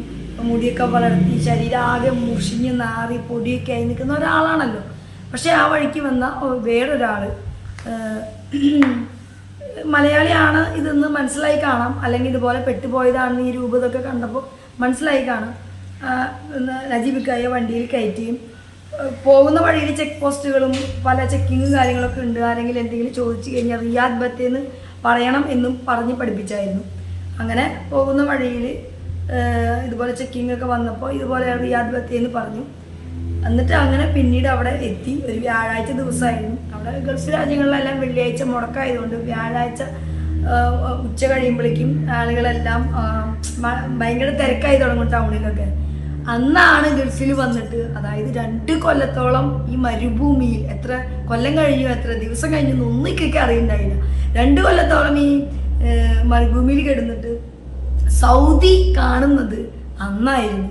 [SPEAKER 1] മുടിയൊക്കെ വളർത്തി ശരീരം ആകെ മുഷിഞ്ഞ് നാറി പൊടിയൊക്കെ ആയി നിൽക്കുന്ന ഒരാളാണല്ലോ. പക്ഷേ ആ വഴിക്ക് വന്ന വേറൊരാൾ മലയാളിയാണ് ഇതെന്ന് മനസ്സിലായി കാണാം, അല്ലെങ്കിൽ ഇതുപോലെ പെട്ടുപോയതാണെന്ന് ഈ രൂപതൊക്കെ കണ്ടപ്പോൾ മനസ്സിലായി കാണാം. നജീബിക്കായ വണ്ടിയിൽ കയറ്റിയും പോകുന്ന വഴിയിൽ ചെക്ക് പോസ്റ്റുകളും പല ചെക്കിങ്ങും കാര്യങ്ങളൊക്കെ ഉണ്ട്. ആരെങ്കിലും എന്തെങ്കിലും ചോദിച്ചു കഴിഞ്ഞാൽ റിയാദ് ബത്തേന്ന് പറയണം എന്നും പറഞ്ഞ് പഠിപ്പിച്ചായിരുന്നു. അങ്ങനെ പോകുന്ന വഴിയിൽ ഇതുപോലെ ചെക്കിംഗ് ഒക്കെ വന്നപ്പോൾ ഇതുപോലെ റിയാദ് ബത്തേന്ന് പറഞ്ഞു. എന്നിട്ട് അങ്ങനെ പിന്നീട് അവിടെ എത്തി. ഒരു വ്യാഴാഴ്ച ദിവസമായിരുന്നു. അവിടെ ഗൾഫ് രാജ്യങ്ങളിലെല്ലാം വെള്ളിയാഴ്ച മുടക്കമായതുകൊണ്ട് വ്യാഴാഴ്ച ഉച്ച കഴിയുമ്പോഴേക്കും ആളുകളെല്ലാം ഭയങ്കര തിരക്കായി തുടങ്ങും ടൗണിലൊക്കെ. അന്നാണ് ഗൾഫിൽ വന്നിട്ട്, അതായത് 2 കൊല്ലത്തോളം ഈ മരുഭൂമിയിൽ, എത്ര കൊല്ലം കഴിഞ്ഞു എത്ര ദിവസം കഴിഞ്ഞു ഒന്നും ഇക്കൊക്കെ അറിയുന്നുണ്ടായില്ല. 2 കൊല്ലത്തോളം ഈ മരുഭൂമിയിൽ കിടന്നിട്ട് സൗദി കാണുന്നത് അന്നായിരുന്നു.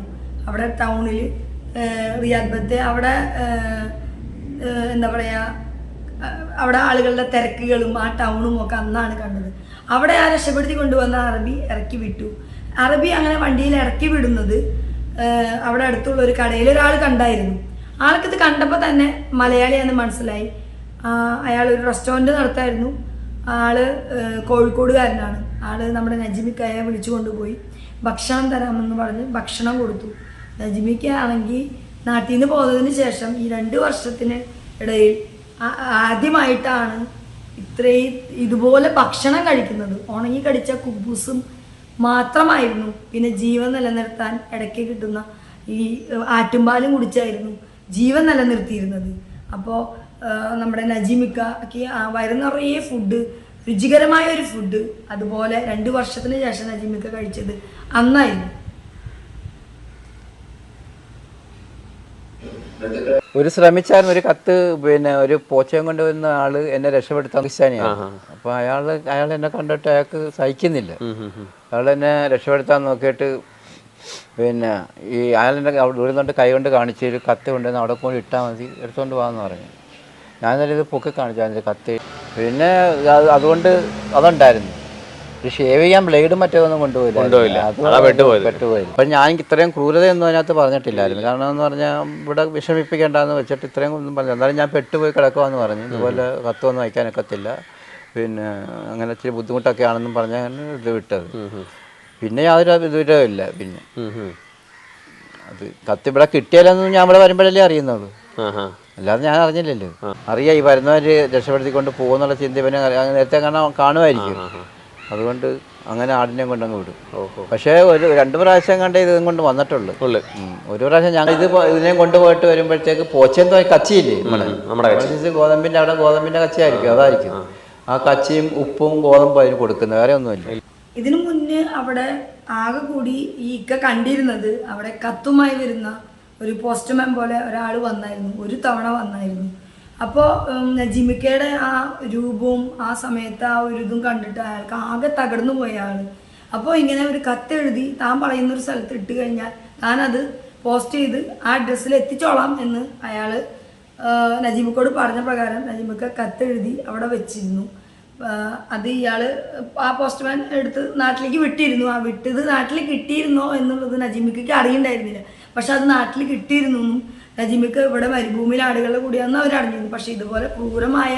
[SPEAKER 1] അവിടെ ടൗണിൽ റിയാദ് ബത്തെ അവിടെ എന്താ പറയുക, അവിടെ ആളുകളുടെ തിരക്കുകളും ആ ടൗണും ഒക്കെ അന്നാണ് കണ്ടത്. അവിടെ ആ രക്ഷപ്പെടുത്തി കൊണ്ടുവന്ന അറബി ഇറക്കി വിട്ടു. അറബി അങ്ങനെ വണ്ടിയിൽ ഇറക്കി വിടുന്നത് അവിടെ അടുത്തുള്ള ഒരു കടയിൽ ഒരാൾ കണ്ടായിരുന്നു. ആൾക്കിത് കണ്ടപ്പോൾ തന്നെ മലയാളിയാണെന്ന് മനസ്സിലായി. അയാൾ ഒരു റെസ്റ്റോറൻറ്റ് നടത്തായിരുന്നു. ആള് കോഴിക്കോടുകാരനാണ്. ആള് നമ്മുടെ നജിമിക്കയെ വിളിച്ചു കൊണ്ടുപോയി ഭക്ഷണം തരാമെന്ന് പറഞ്ഞ് ഭക്ഷണം കൊടുത്തു. നജിമിക്ക ആണെങ്കിൽ നാട്ടിൽ നിന്ന് പോന്നതിന് ശേഷം ഈ 2 വർഷത്തിന് ഇടയിൽ ആദ്യമായിട്ടാണ് ഇത്രയും ഇതുപോലെ ഭക്ഷണം കഴിക്കുന്നത്. ഉണങ്ങി കടിച്ച കുബൂസും മാത്രമായിരുന്നു. പിന്നെ ജീവൻ നിലനിർത്താൻ ഇടയ്ക്ക് കിട്ടുന്ന ഈ ആറ്റുംപാലും കുടിച്ചായിരുന്നു ജീവൻ നിലനിർത്തിയിരുന്നത്. അപ്പോൾ നമ്മുടെ നജീമിക്കയ്ക്ക് വയറ് നിറയെ ഫുഡ്, രുചികരമായ ഒരു ഫുഡ് അതുപോലെ 2 വർഷത്തിന് ശേഷം നജീമിക്ക കഴിച്ചത് അന്നായിരുന്നു.
[SPEAKER 2] ഒരു ശ്രമിച്ചായിരുന്നു. ഒരു കത്ത് പിന്നെ ഒരു പോച്ചയും കൊണ്ടുവന്ന ആള് എന്നെ രക്ഷപ്പെടുത്താൻ പാകിസ്ഥാനിയാണ്. അപ്പോൾ അയാൾ എന്നെ കണ്ടിട്ട് അയാൾക്ക് സഹിക്കുന്നില്ല. അയാൾ എന്നെ രക്ഷപ്പെടുത്താൻ നോക്കിയിട്ട് പിന്നെ ഈ അയാളെന്നെ ദൂരം കൈ കൊണ്ട് കാണിച്ച് ഒരു കത്ത് കൊണ്ടുവന്ന് അവിടെ കൊണ്ട് ഇട്ടാൽ മതി, എടുത്തുകൊണ്ട് പോകാമെന്ന് പറഞ്ഞു. ഞാനെന്നാലും ഇത് പൊക്കി കാണിച്ചു അതിൻ്റെ കത്ത്. പിന്നെ അതുകൊണ്ട് അതുണ്ടായിരുന്നു. ഒരു ഷേവ് ചെയ്യാൻ ബ്ലേഡും മറ്റേതൊന്നും കൊണ്ടുപോയില്ല. പെട്ടുപോയി. അപ്പം ഞാൻ ഇത്രയും ക്രൂരതയൊന്നും അതിനകത്ത് പറഞ്ഞിട്ടില്ലായിരുന്നു. കാരണം എന്ന് പറഞ്ഞാൽ ഇവിടെ വിഷമിപ്പിക്കേണ്ടെന്ന് വെച്ചിട്ട് ഇത്രയും ഒന്നും പറഞ്ഞു. എന്നാലും ഞാൻ പെട്ടുപോയി കിടക്കുമെന്ന് പറഞ്ഞു. ഇതുപോലെ കത്തൊന്നും വയ്ക്കാനൊക്കത്തില്ല, പിന്നെ അങ്ങനെ ഇച്ചിരി ബുദ്ധിമുട്ടൊക്കെ ആണെന്നും പറഞ്ഞാൽ ഇത് വിട്ടത്. പിന്നെ യാതൊരു വിദൂരവും ഇല്ല. പിന്നെ അത് കത്ത് ഇവിടെ കിട്ടിയാലൊന്നും ഞാൻ ഇവിടെ വരുമ്പോഴല്ലേ അറിയുന്നുള്ളൂ,
[SPEAKER 4] ആഹാ.
[SPEAKER 2] അല്ലാതെ ഞാൻ അറിഞ്ഞില്ലല്ലോ. അറിയാം ഈ വരുന്നവർ രക്ഷപ്പെടുത്തിക്കൊണ്ട് പോകുന്നുള്ള ചിന്ത ഇവന് നേരത്തെ കാണുമായിരിക്കും. അതുകൊണ്ട് അങ്ങനെ ആടിനെ കൊണ്ടങ്ങ് വിടും. പക്ഷേ ഒരു 2 പ്രാവശ്യം കണ്ടേ ഇതും കൊണ്ട് വന്നിട്ടുള്ളൂ. ഒരു പ്രാവശ്യം ഞങ്ങൾ ഇതിനെ കൊണ്ടുപോയിട്ട് വരുമ്പോഴത്തേക്ക് പോച്ചെന്തോ കച്ചിയില്ലേ നമ്മുടെ ഗോതമ്പിൻ്റെ അവിടെ ഗോതമ്പിൻ്റെ കച്ചിയായിരിക്കും, അതായിരിക്കും. ആ കച്ചിയും ഉപ്പും ഗോതമ്പും അതിന് കൊടുക്കുന്നത്, വേറെ ഒന്നുമില്ല.
[SPEAKER 1] ഇതിനു മുന്നേ അവിടെ ആകെ കൂടി ഈ ഇക്ക കണ്ടിരുന്നത് അവിടെ കത്തുമായി വരുന്ന ഒരു പോസ്റ്റ്മാൻ പോലെ ഒരാൾ വന്നായിരുന്നു, ഒരു തവണ വന്നായിരുന്നു. അപ്പോൾ നജീമിക്കയുടെ ആ രൂപവും ആ സമയത്ത് ആ ഒരു ഇതും കണ്ടിട്ട് അയാൾക്ക് ആകെ തകർന്നു പോയ ആൾ. അപ്പോൾ ഇങ്ങനെ ഒരു കത്തെഴുതി താൻ പറയുന്നൊരു സ്ഥലത്ത് ഇട്ട് കഴിഞ്ഞാൽ താനത് പോസ്റ്റ് ചെയ്ത് ആ അഡ്രസ്സിൽ എത്തിച്ചോളാം എന്ന് അയാൾ നജീമിക്കോട് പറഞ്ഞ പ്രകാരം നജീമിക്ക കത്തെഴുതി അവിടെ വെച്ചിരുന്നു. അത് ഇയാൾ ആ പോസ്റ്റ്മാൻ എടുത്ത് നാട്ടിലേക്ക് വിട്ടിരുന്നു. ആ വിട്ടത് നാട്ടിൽ കിട്ടിയിരുന്നോ എന്നുള്ളത് നജീമിക്കയ്ക്ക് അറിയണ്ടായിരുന്നില്ല. പക്ഷെ അത് നാട്ടിൽ കിട്ടിയിരുന്നു എന്നും നജീമിക്ക് ഇവിടെ മരുഭൂമിയിൽ ആടുകളുടെ കൂടിയാണെന്ന് അവർ അറിഞ്ഞിരുന്നു. പക്ഷെ ഇതുപോലെ ക്രൂരമായ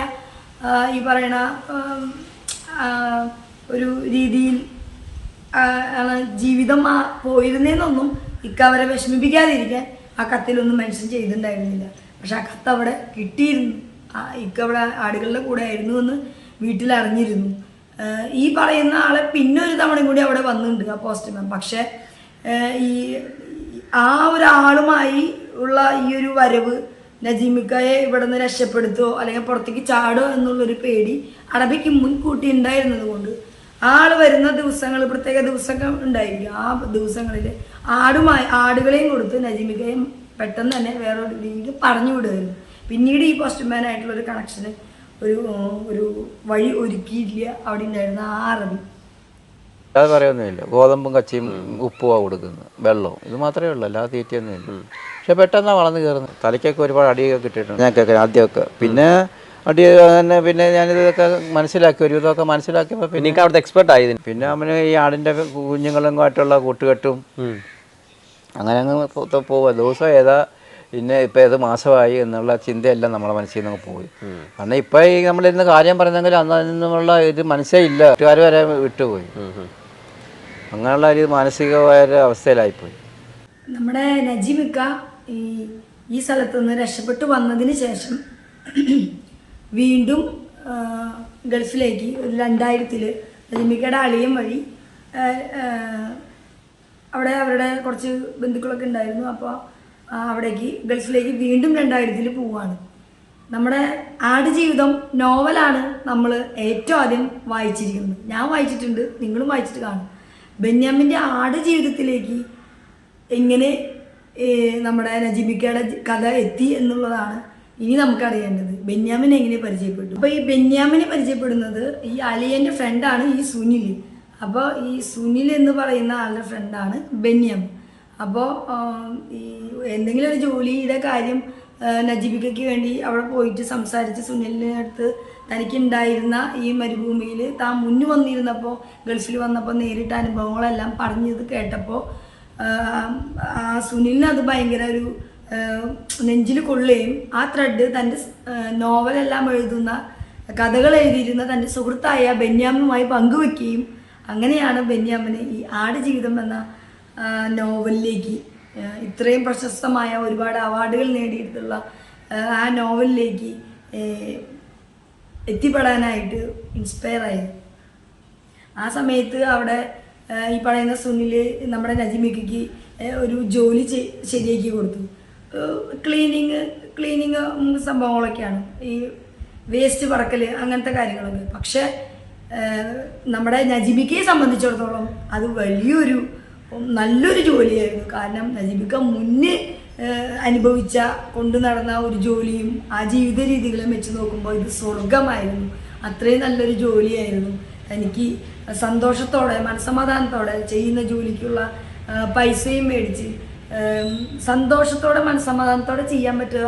[SPEAKER 1] ഈ പറയണ ഒരു രീതിയിൽ ജീവിതം പോയിരുന്നേന്നൊന്നും ഇക്ക അവരെ വിഷമിപ്പിക്കാതിരിക്കാൻ ആ കത്തിലൊന്നും മെൻഷൻ ചെയ്തിട്ടുണ്ടായിരുന്നില്ല. പക്ഷെ ആ കത്ത് അവിടെ കിട്ടിയിരുന്നു. ഇക്ക അവിടെ ആടുകളുടെ കൂടെ ആയിരുന്നു എന്ന് വീട്ടിൽ അറിഞ്ഞിരുന്നു. ഈ പറയുന്ന ആളെ പിന്നെ ഒരു തവണ കൂടി അവിടെ വന്നിട്ടുണ്ട് ആ പോസ്റ്റ്മാൻ. പക്ഷെ ഈ ആ ഒരാളുമായി ഉള്ള ഈ ഒരു വരവ് നജീമിക്കയെ ഇവിടെ നിന്ന് രക്ഷപ്പെടുത്തുമോ അല്ലെങ്കിൽ പുറത്തേക്ക് ചാടോ എന്നുള്ളൊരു പേടി അറബിക്ക് മുൻകൂട്ടി ഉണ്ടായിരുന്നത് കൊണ്ട് ആൾ വരുന്ന ദിവസങ്ങൾ പ്രത്യേക ദിവസങ്ങൾ ഉണ്ടായിരിക്കും. ആ ദിവസങ്ങളിൽ ആടുകളെയും കൊടുത്ത് നജീമിക്കയും പെട്ടെന്ന് തന്നെ വേറൊരു രീതിക്ക് പറഞ്ഞു വിടുമായിരുന്നു. പിന്നീട് ഈ പോസ്റ്റ്മാനായിട്ടുള്ളൊരു കണക്ഷന് ഒരു വഴി ഒരുക്കിയില്ല അവിടെ ഉണ്ടായിരുന്ന ആ അറബി.
[SPEAKER 2] അത് പറയൊന്നുമില്ല. ഗോതമ്പും കച്ചിയും ഉപ്പുമാണ് കൊടുക്കുന്നത്, വെള്ളവും, ഇത് മാത്രമേ ഉള്ളൂ, അല്ലാതെ തീറ്റയൊന്നുമില്ല. പക്ഷെ പെട്ടെന്നാണ് വളർന്ന് കയറുന്നത്. തലയ്ക്കൊക്കെ ഒരുപാട് അടിയൊക്കെ കിട്ടിയിട്ടുണ്ട് ഞങ്ങൾക്കൊക്കെ ആദ്യമൊക്കെ. പിന്നെ അടി തന്നെ പിന്നെ ഞാനിതൊക്കെ മനസ്സിലാക്കി, ഒരു ഇതൊക്കെ മനസ്സിലാക്കിയപ്പോൾ പിന്നെ
[SPEAKER 4] അവിടുത്തെ എക്സ്പെർട്ട് ആയി.
[SPEAKER 2] പിന്നെ അവന് ഈ ആടിൻ്റെ കുഞ്ഞുങ്ങളുമായിട്ടുള്ള കൂട്ടുകെട്ടും അങ്ങനെ അങ്ങ് പോവുക. ദിവസം ഏതാ പിന്നെ ഇപ്പം ഏത് മാസമായി എന്നുള്ള ചിന്തയെല്ലാം നമ്മളെ മനസ്സിൽ നിന്ന് പോയി. കാരണം ഇപ്പം ഈ നമ്മളിരുന്ന് കാര്യം പറയുന്നെങ്കിൽ അന്ന് നിന്നുള്ള ഇത് മനസ്സേ ഇല്ല, കൂട്ടുകാർ വരെ വിട്ടുപോയി. അങ്ങനെയുള്ള ഒരു മാനസികമായ ഒരു അവസ്ഥയിലായിപ്പോയി.
[SPEAKER 1] നമ്മുടെ നജീമിക്ക ഈ സ്ഥലത്ത് നിന്ന് രക്ഷപ്പെട്ടു വന്നതിന് ശേഷം വീണ്ടും ഗൾഫിലേക്ക് ഒരു 2000 നജീമിക്കയുടെ അളിയൻ വഴി അവിടെ അവരുടെ കുറച്ച് ബന്ധുക്കളൊക്കെ ഉണ്ടായിരുന്നു. അപ്പോൾ അവിടേക്ക് ഗൾഫിലേക്ക് വീണ്ടും 2000 പോവുകയാണ്. നമ്മുടെ ആടുജീവിതം നോവലാണ് നമ്മൾ ഏറ്റവും ആദ്യം വായിച്ചിരിക്കുന്നത്. ഞാൻ വായിച്ചിട്ടുണ്ട്, നിങ്ങളും വായിച്ചിട്ട് കാണും. ബെന്യാമിൻ്റെ ആടുജീവിതത്തിലേക്ക് എങ്ങനെ നമ്മുടെ നജീമിക്കയുടെ കഥ എത്തി എന്നുള്ളതാണ് ഇനി നമുക്കറിയേണ്ടത്. ബെന്യാമിനെ എങ്ങനെ പരിചയപ്പെട്ടു? അപ്പോൾ ഈ ബെന്യാമിനെ പരിചയപ്പെടുന്നത് ഈ അലിയൻ്റെ ഫ്രണ്ടാണ് ഈ സുനിൽ. അപ്പോൾ ഈ സുനിൽ എന്ന് പറയുന്ന ആളുടെ ഫ്രണ്ടാണ് ബെന്യാമിൻ. അപ്പോൾ ഈ എന്തെങ്കിലും ഒരു ജോലിയുടെ കാര്യം നജീബിക്കയ്ക്ക് വേണ്ടി അവിടെ പോയിട്ട് സംസാരിച്ച് സുനിലിൻ്റെ അടുത്ത് തനിക്കുണ്ടായിരുന്ന ഈ മരുഭൂമിയിൽ താൻ മുന്നു വന്നിരുന്നപ്പോൾ ഗൾഫിൽ വന്നപ്പോൾ നേരിട്ട അനുഭവങ്ങളെല്ലാം പറഞ്ഞത് കേട്ടപ്പോൾ ആ സുനിലിന് അത് ഭയങ്കര ഒരു നെഞ്ചിൽ കൊള്ളുകയും ആ ത്രെഡ് തൻ്റെ നോവലെല്ലാം എഴുതുന്ന കഥകൾ എഴുതിയിരുന്ന തൻ്റെ സുഹൃത്തായ ബെന്യാമിനുമായി പങ്കുവെക്കുകയും അങ്ങനെയാണ് ബെന്യാമിന് ഈ ആടുജീവിതം എന്ന നോവലിലേക്ക് ഇത്രയും പ്രശസ്തമായ ഒരുപാട് അവാർഡുകൾ നേടിയിട്ടുള്ള ആ നോവലിലേക്ക് എത്തിപ്പെടാനായിട്ട് ഇൻസ്പയർ ആയത്. ആ സമയത്ത് അവിടെ ഈ പറയുന്ന സുനിൽ നമ്മുടെ നജീമിക്കയ്ക്ക് ഒരു ജോലി ശരിയാക്കി കൊടുത്തു. ക്ലീനിങ് സംഭവങ്ങളൊക്കെയാണ്, ഈ വേസ്റ്റ് പറക്കൽ അങ്ങനത്തെ കാര്യങ്ങളൊക്കെ. പക്ഷെ നമ്മുടെ നജീമിക്കയെ സംബന്ധിച്ചിടത്തോളം അത് നല്ലൊരു ജോലിയായിരുന്നു. കാരണം നജീമിക്ക മുന്നേ അനുഭവിച്ച കൊണ്ടു നടന്ന ഒരു ജോലിയും ആ ജീവിത രീതികളും വെച്ച് നോക്കുമ്പോൾ ഇത് സ്വർഗമായിരുന്നു. അത്രയും നല്ലൊരു ജോലിയായിരുന്നു. എനിക്ക് സന്തോഷത്തോടെ മനസ്സമാധാനത്തോടെ ചെയ്യുന്ന ജോലിക്കുള്ള പൈസയും മേടിച്ച് സന്തോഷത്തോടെ മനസ്സമാധാനത്തോടെ ചെയ്യാൻ പറ്റുക,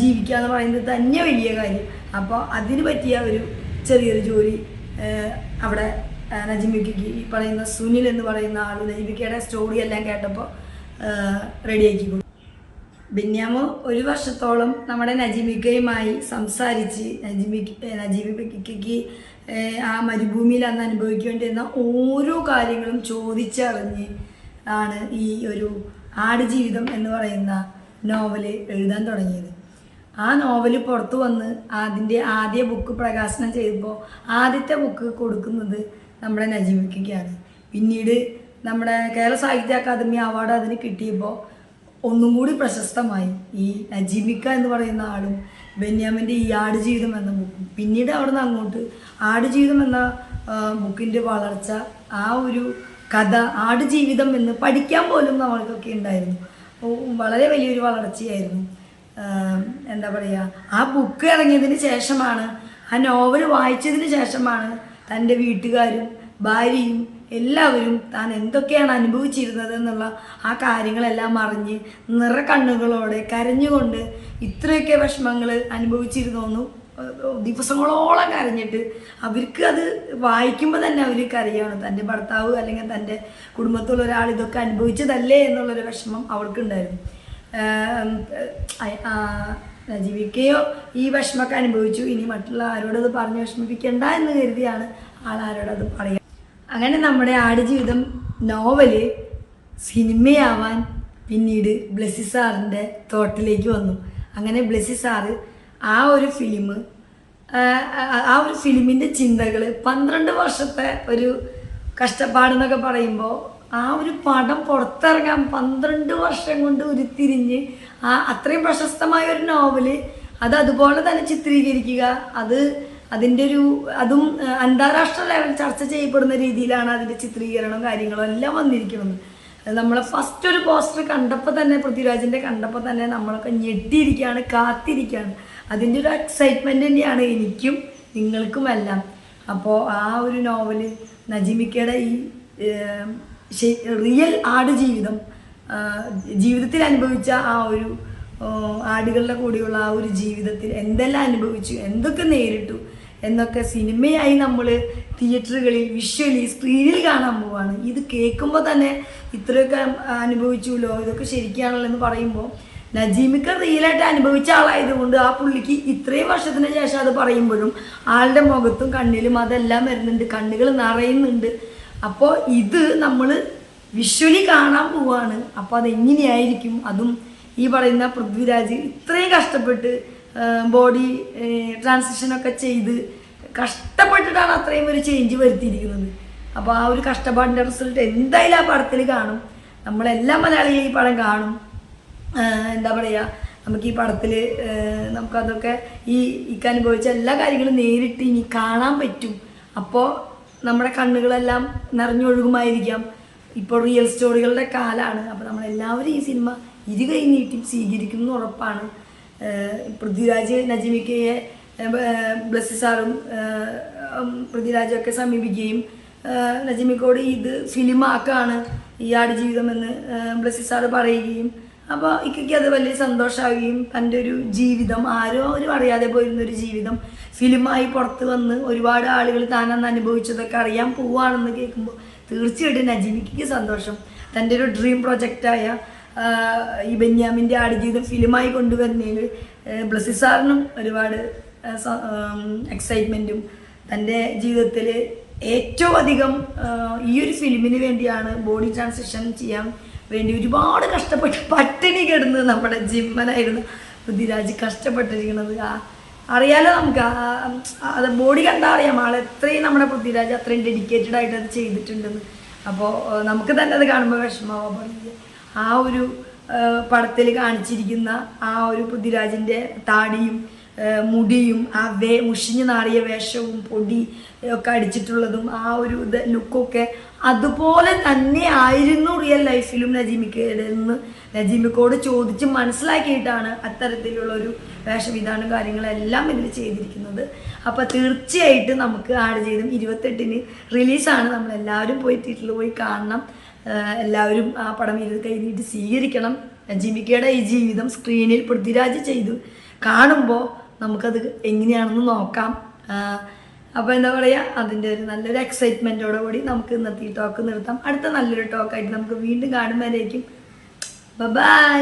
[SPEAKER 1] ജീവിക്കുക എന്ന് പറയുന്നത് തന്നെ വലിയ കാര്യം. അപ്പോൾ അതിന് പറ്റിയ ഒരു ചെറിയൊരു ജോലി അവിടെ നജീമിക്കയ്ക്ക് ഈ പറയുന്ന സുനിൽ എന്ന് പറയുന്ന ആൾ നജീമിക്കയുടെ സ്റ്റോറി എല്ലാം കേട്ടപ്പോൾ റെഡിയാക്കി കൊടുത്തു. ബെന്യാമ് 1 വർഷത്തോളം നമ്മുടെ നജീമിക്കയുമായി സംസാരിച്ച് നജീമിക്കയ്ക്ക് ആ മരുഭൂമിയിൽ അന്ന് അനുഭവിക്കേണ്ടിരുന്ന ഓരോ കാര്യങ്ങളും ചോദിച്ചറിഞ്ഞ് ആണ് ഈ ഒരു ആടുജീവിതം എന്ന് പറയുന്ന നോവല് എഴുതാൻ തുടങ്ങിയത്. ആ നോവല് പുറത്തു വന്ന് അതിൻ്റെ ആദ്യ ബുക്ക് പ്രകാശനം ചെയ്തപ്പോൾ ആദ്യത്തെ ബുക്ക് കൊടുക്കുന്നത് നമ്മുടെ നജീമിക്കയ്ക്കാണ്. പിന്നീട് നമ്മുടെ കേരള സാഹിത്യ അക്കാദമി അവാർഡ് അതിന് കിട്ടിയപ്പോൾ ഒന്നും കൂടി പ്രശസ്തമായി ഈ നജീമിക്ക എന്ന് പറയുന്ന ആളും ബെന്യാമിൻ്റെ ഈ ആടുജീവിതം എന്ന ബുക്കും. പിന്നീട് അവിടെ നിന്ന് അങ്ങോട്ട് ആടുജീവിതം എന്ന ബുക്കിൻ്റെ വളർച്ച, ആ ഒരു കഥ, ആടുജീവിതം എന്ന് പഠിക്കാൻ പോലും നമ്മൾക്കൊക്കെ ഉണ്ടായിരുന്നു. വളരെ വലിയൊരു വളർച്ചയായിരുന്നു. എന്താ പറയുക, ആ ബുക്ക് ഇറങ്ങിയതിന് ശേഷമാണ്, ആ നോവൽ വായിച്ചതിന് ശേഷമാണ് തൻ്റെ വീട്ടുകാരും ഭാര്യയും എല്ലാവരും താൻ എന്തൊക്കെയാണ് അനുഭവിച്ചിരുന്നത് എന്നുള്ള ആ കാര്യങ്ങളെല്ലാം അറിഞ്ഞ് കണ്ണുകളോടെ കരഞ്ഞുകൊണ്ട് ഇത്രയൊക്കെ വിഷമങ്ങൾ അനുഭവിച്ചിരുന്നു ദിവസങ്ങളോളം കരഞ്ഞിട്ട് അവർക്ക് അത് വായിക്കുമ്പോൾ തന്നെ അവർ കരയാണ്. തൻ്റെ ഭർത്താവ് അല്ലെങ്കിൽ തൻ്റെ കുടുംബത്തിലുള്ള ഒരാൾ ഇതൊക്കെ അനുഭവിച്ചതല്ലേ എന്നുള്ളൊരു വിഷമം അവർക്കുണ്ടായിരുന്നു. നജീമിക്കയോ ഈ വിഷമമൊക്കെ അനുഭവിച്ചു, ഇനി മറ്റുള്ള ആരോടത് പറഞ്ഞ് വിഷമിപ്പിക്കണ്ട എന്ന് കരുതിയാണ് ആളാരോടത് പറയുക. അങ്ങനെ നമ്മുടെ ആടുജീവിതം നോവല് സിനിമയാവാൻ പിന്നീട് ബ്ലെസ്സി സാറിൻ്റെ തോട്ടിലേക്ക് വന്നു. അങ്ങനെ ബ്ലെസ്സി സാറ് ആ ഒരു ഫിലിമിൻ്റെ ചിന്തകൾ 12 വർഷത്തെ ഒരു കഷ്ടപ്പാടെന്നൊക്കെ പറയുമ്പോൾ ആ ഒരു പടം പുറത്തിറങ്ങാൻ 12 വർഷം കൊണ്ട് ഉരുത്തിരിഞ്ഞ് അത്രയും പ്രശസ്തമായ ഒരു നോവല് അതുപോലെ തന്നെ ചിത്രീകരിക്കുക, അതും അന്താരാഷ്ട്ര ലെവൽ ചർച്ച ചെയ്യപ്പെടുന്ന രീതിയിലാണ് അതിൻ്റെ ചിത്രീകരണവും കാര്യങ്ങളും എല്ലാം വന്നിരിക്കുന്നത്. നമ്മൾ ഫസ്റ്റ് ഒരു പോസ്റ്റർ കണ്ടപ്പോൾ തന്നെ, പൃഥ്വിരാജിൻ്റെ കണ്ടപ്പോൾ തന്നെ നമ്മളൊക്കെ ഞെട്ടിയിരിക്കുകയാണ്, കാത്തിരിക്കുകയാണ്. അതിൻ്റെ ഒരു എക്സൈറ്റ്മെൻറ്റ് തന്നെയാണ് എനിക്കും നിങ്ങൾക്കുമെല്ലാം. അപ്പോൾ ആ ഒരു നോവല് നജീമിക്കയുടെ ഈ റിയൽ ആടുജീവിതം, ജീവിതത്തിൽ അനുഭവിച്ച ആ ഒരു ആടുകളുടെ കൂടെയുള്ള ആ ഒരു ജീവിതത്തിൽ എന്തെല്ലാം അനുഭവിച്ചു, എന്തൊക്കെ നേരിട്ടു എന്നൊക്കെ സിനിമയായി നമ്മൾ തിയേറ്ററുകളിൽ വിഷ്വലി സ്ക്രീനിൽ കാണാൻ പോവാണ്. ഇത് കേൾക്കുമ്പോൾ തന്നെ ഇത്രയൊക്കെ അനുഭവിച്ചുല്ലോ, ഇതൊക്കെ ശരിക്കാണല്ലോ എന്ന് പറയുമ്പോൾ നജീമിക്ക റിയലായിട്ട് അനുഭവിച്ച ആളായതുകൊണ്ട് ആ പുള്ളിക്ക് ഇത്രയും വർഷത്തിന് ശേഷം അത് പറയുമ്പോഴും ആളുടെ മുഖത്തും കണ്ണിലും അതെല്ലാം വരുന്നുണ്ട്, കണ്ണുകൾ നിറയുന്നുണ്ട്. അപ്പോൾ ഇത് നമ്മൾ വിഷ്വലി കാണാൻ പോവാണ്. അപ്പോൾ അതെങ്ങനെയായിരിക്കും, അതും ഈ പറയുന്ന പൃഥ്വിരാജ് ഇത്രയും കഷ്ടപ്പെട്ട് ബോഡി ട്രാൻസിഷനൊക്കെ ചെയ്ത് കഷ്ടപ്പെട്ടിട്ടാണ് അത്രയും ഒരു ചേഞ്ച് വരുത്തിയിരിക്കുന്നത്. അപ്പോൾ ആ ഒരു കഷ്ടപ്പാടിൻ്റെ റിസൾട്ട് എന്തായാലും ആ പടത്തിൽ കാണും. നമ്മളെല്ലാ മലയാളികളും ഈ പടം കാണും. എന്താ പറയുക, നമുക്ക് ഈ പടത്തിൽ നമുക്കതൊക്കെ അനുഭവിച്ച എല്ലാ കാര്യങ്ങളും നേരിട്ട് ഇനി കാണാൻ പറ്റും. അപ്പോൾ നമ്മുടെ കണ്ണുകളെല്ലാം നിറഞ്ഞൊഴുകുമായിരിക്കാം. ഇപ്പോൾ റിയൽ സ്റ്റോറികളുടെ കാലമാണ്. അപ്പോൾ നമ്മളെല്ലാവരും ഈ സിനിമ ഇരുകൈ നീട്ടി സ്വീകരിക്കുന്നു ഉറപ്പാണ്. പൃഥ്വിരാജ് നജീമിക്കയെ ബ്ലെസ്സി സാറും പൃഥ്വിരാജും ഒക്കെ സമീപിക്കുകയും നജീമിക്കോട് ഇത് ഫിലിമാക്കാണ് ഈ ആടുജീവിതം എന്ന് ബ്ലെസ്സി സാറ് പറയുകയും, അപ്പോൾ ഇക്കയ്ക്ക് അത് വലിയ സന്തോഷമാവുകയും തൻ്റെ ഒരു ജീവിതം, ആരും അറിയാതെ പോയിരുന്നൊരു ജീവിതം ഫിലിമായി പുറത്ത് വന്ന് ഒരുപാട് ആളുകൾ താനന്ന് അനുഭവിച്ചതൊക്കെ അറിയാൻ പോവുകയാണെന്ന് കേൾക്കുമ്പോൾ തീർച്ചയായിട്ടും നജീമിക്കയ്ക്ക് സന്തോഷം. തൻ്റെ ഒരു ഡ്രീം പ്രൊജക്റ്റായ ഈ ബെന്യാമിൻ്റെ ആടുജീവിതം ഫിലിമായി കൊണ്ടുവരുന്നതിൽ ബ്ലെസ്സി സാറിനും ഒരുപാട് എക്സൈറ്റ്മെൻറ്റും, തൻ്റെ ജീവിതത്തിൽ ഏറ്റവും അധികം ഈ ഒരു ഫിലിമിന് വേണ്ടിയാണ് ബോഡി ട്രാൻസിഷൻ ചെയ്യാൻ വേണ്ടി ഒരുപാട് കഷ്ടപ്പെട്ട് പട്ടിണി കിടന്ന് നമ്മുടെ ജിമ്മനായിരുന്നു പൃഥ്വിരാജ് കഷ്ടപ്പെട്ടിരിക്കുന്നത്. അറിയാലോ, നമുക്ക് അത് ബോഡി കണ്ടാൽ അറിയാം ആളെത്രയും നമ്മുടെ പൃഥ്വിരാജ് അത്രയും ഡെഡിക്കേറ്റഡ് ആയിട്ട് അത് ചെയ്തിട്ടുണ്ടെന്ന്. അപ്പോൾ നമുക്ക് തന്നെ അത് കാണുമ്പോൾ വിഷമമാവും. ആ ഒരു പടത്തിൽ കാണിച്ചിരിക്കുന്ന ആ ഒരു പൃഥ്വിരാജിൻ്റെ താടിയും മുടിയും ആ മുഷിഞ്ഞ് നാറിയ വേഷവും പൊടി ഒക്കെ അടിച്ചിട്ടുള്ളതും ആ ഒരു ലുക്കൊക്കെ അതുപോലെ തന്നെ ആയിരുന്നു റിയൽ ലൈഫിലും നജീമിക്കയുടെ എന്ന് നജീമിക്കോട് ചോദിച്ച് മനസ്സിലാക്കിയിട്ടാണ് അത്തരത്തിലുള്ളൊരു വേഷവിധാനം കാര്യങ്ങളെല്ലാം ഇതിൽ ചെയ്തിരിക്കുന്നത്. അപ്പോൾ തീർച്ചയായിട്ടും നമുക്ക് ആടുജീവിതം 28-ന് റിലീസാണ്. നമ്മളെല്ലാവരും പോയി തിയേറ്ററിൽ പോയി കാണണം. എല്ലാവരും ആ പടം കഴിഞ്ഞിട്ട് സ്വീകരിക്കണം. നജീമിക്കയുടെ ഈ ജീവിതം സ്ക്രീനിൽ പൃഥ്വിരാജ് ചെയ്തു കാണുമ്പോൾ നമുക്കത് എങ്ങനെയാണെന്ന് നോക്കാം. അപ്പോൾ എന്താ പറയുക, അതിൻ്റെ ഒരു നല്ലൊരു എക്സൈറ്റ്മെൻറ്റോടെ കൂടി നമുക്ക് ഇന്നത്തെ ഈ ടോക്ക് നിർത്താം. അടുത്ത നല്ലൊരു ടോക്കായിട്ട് നമുക്ക് വീണ്ടും കാണുമ്പോഴേക്കും ബൈ.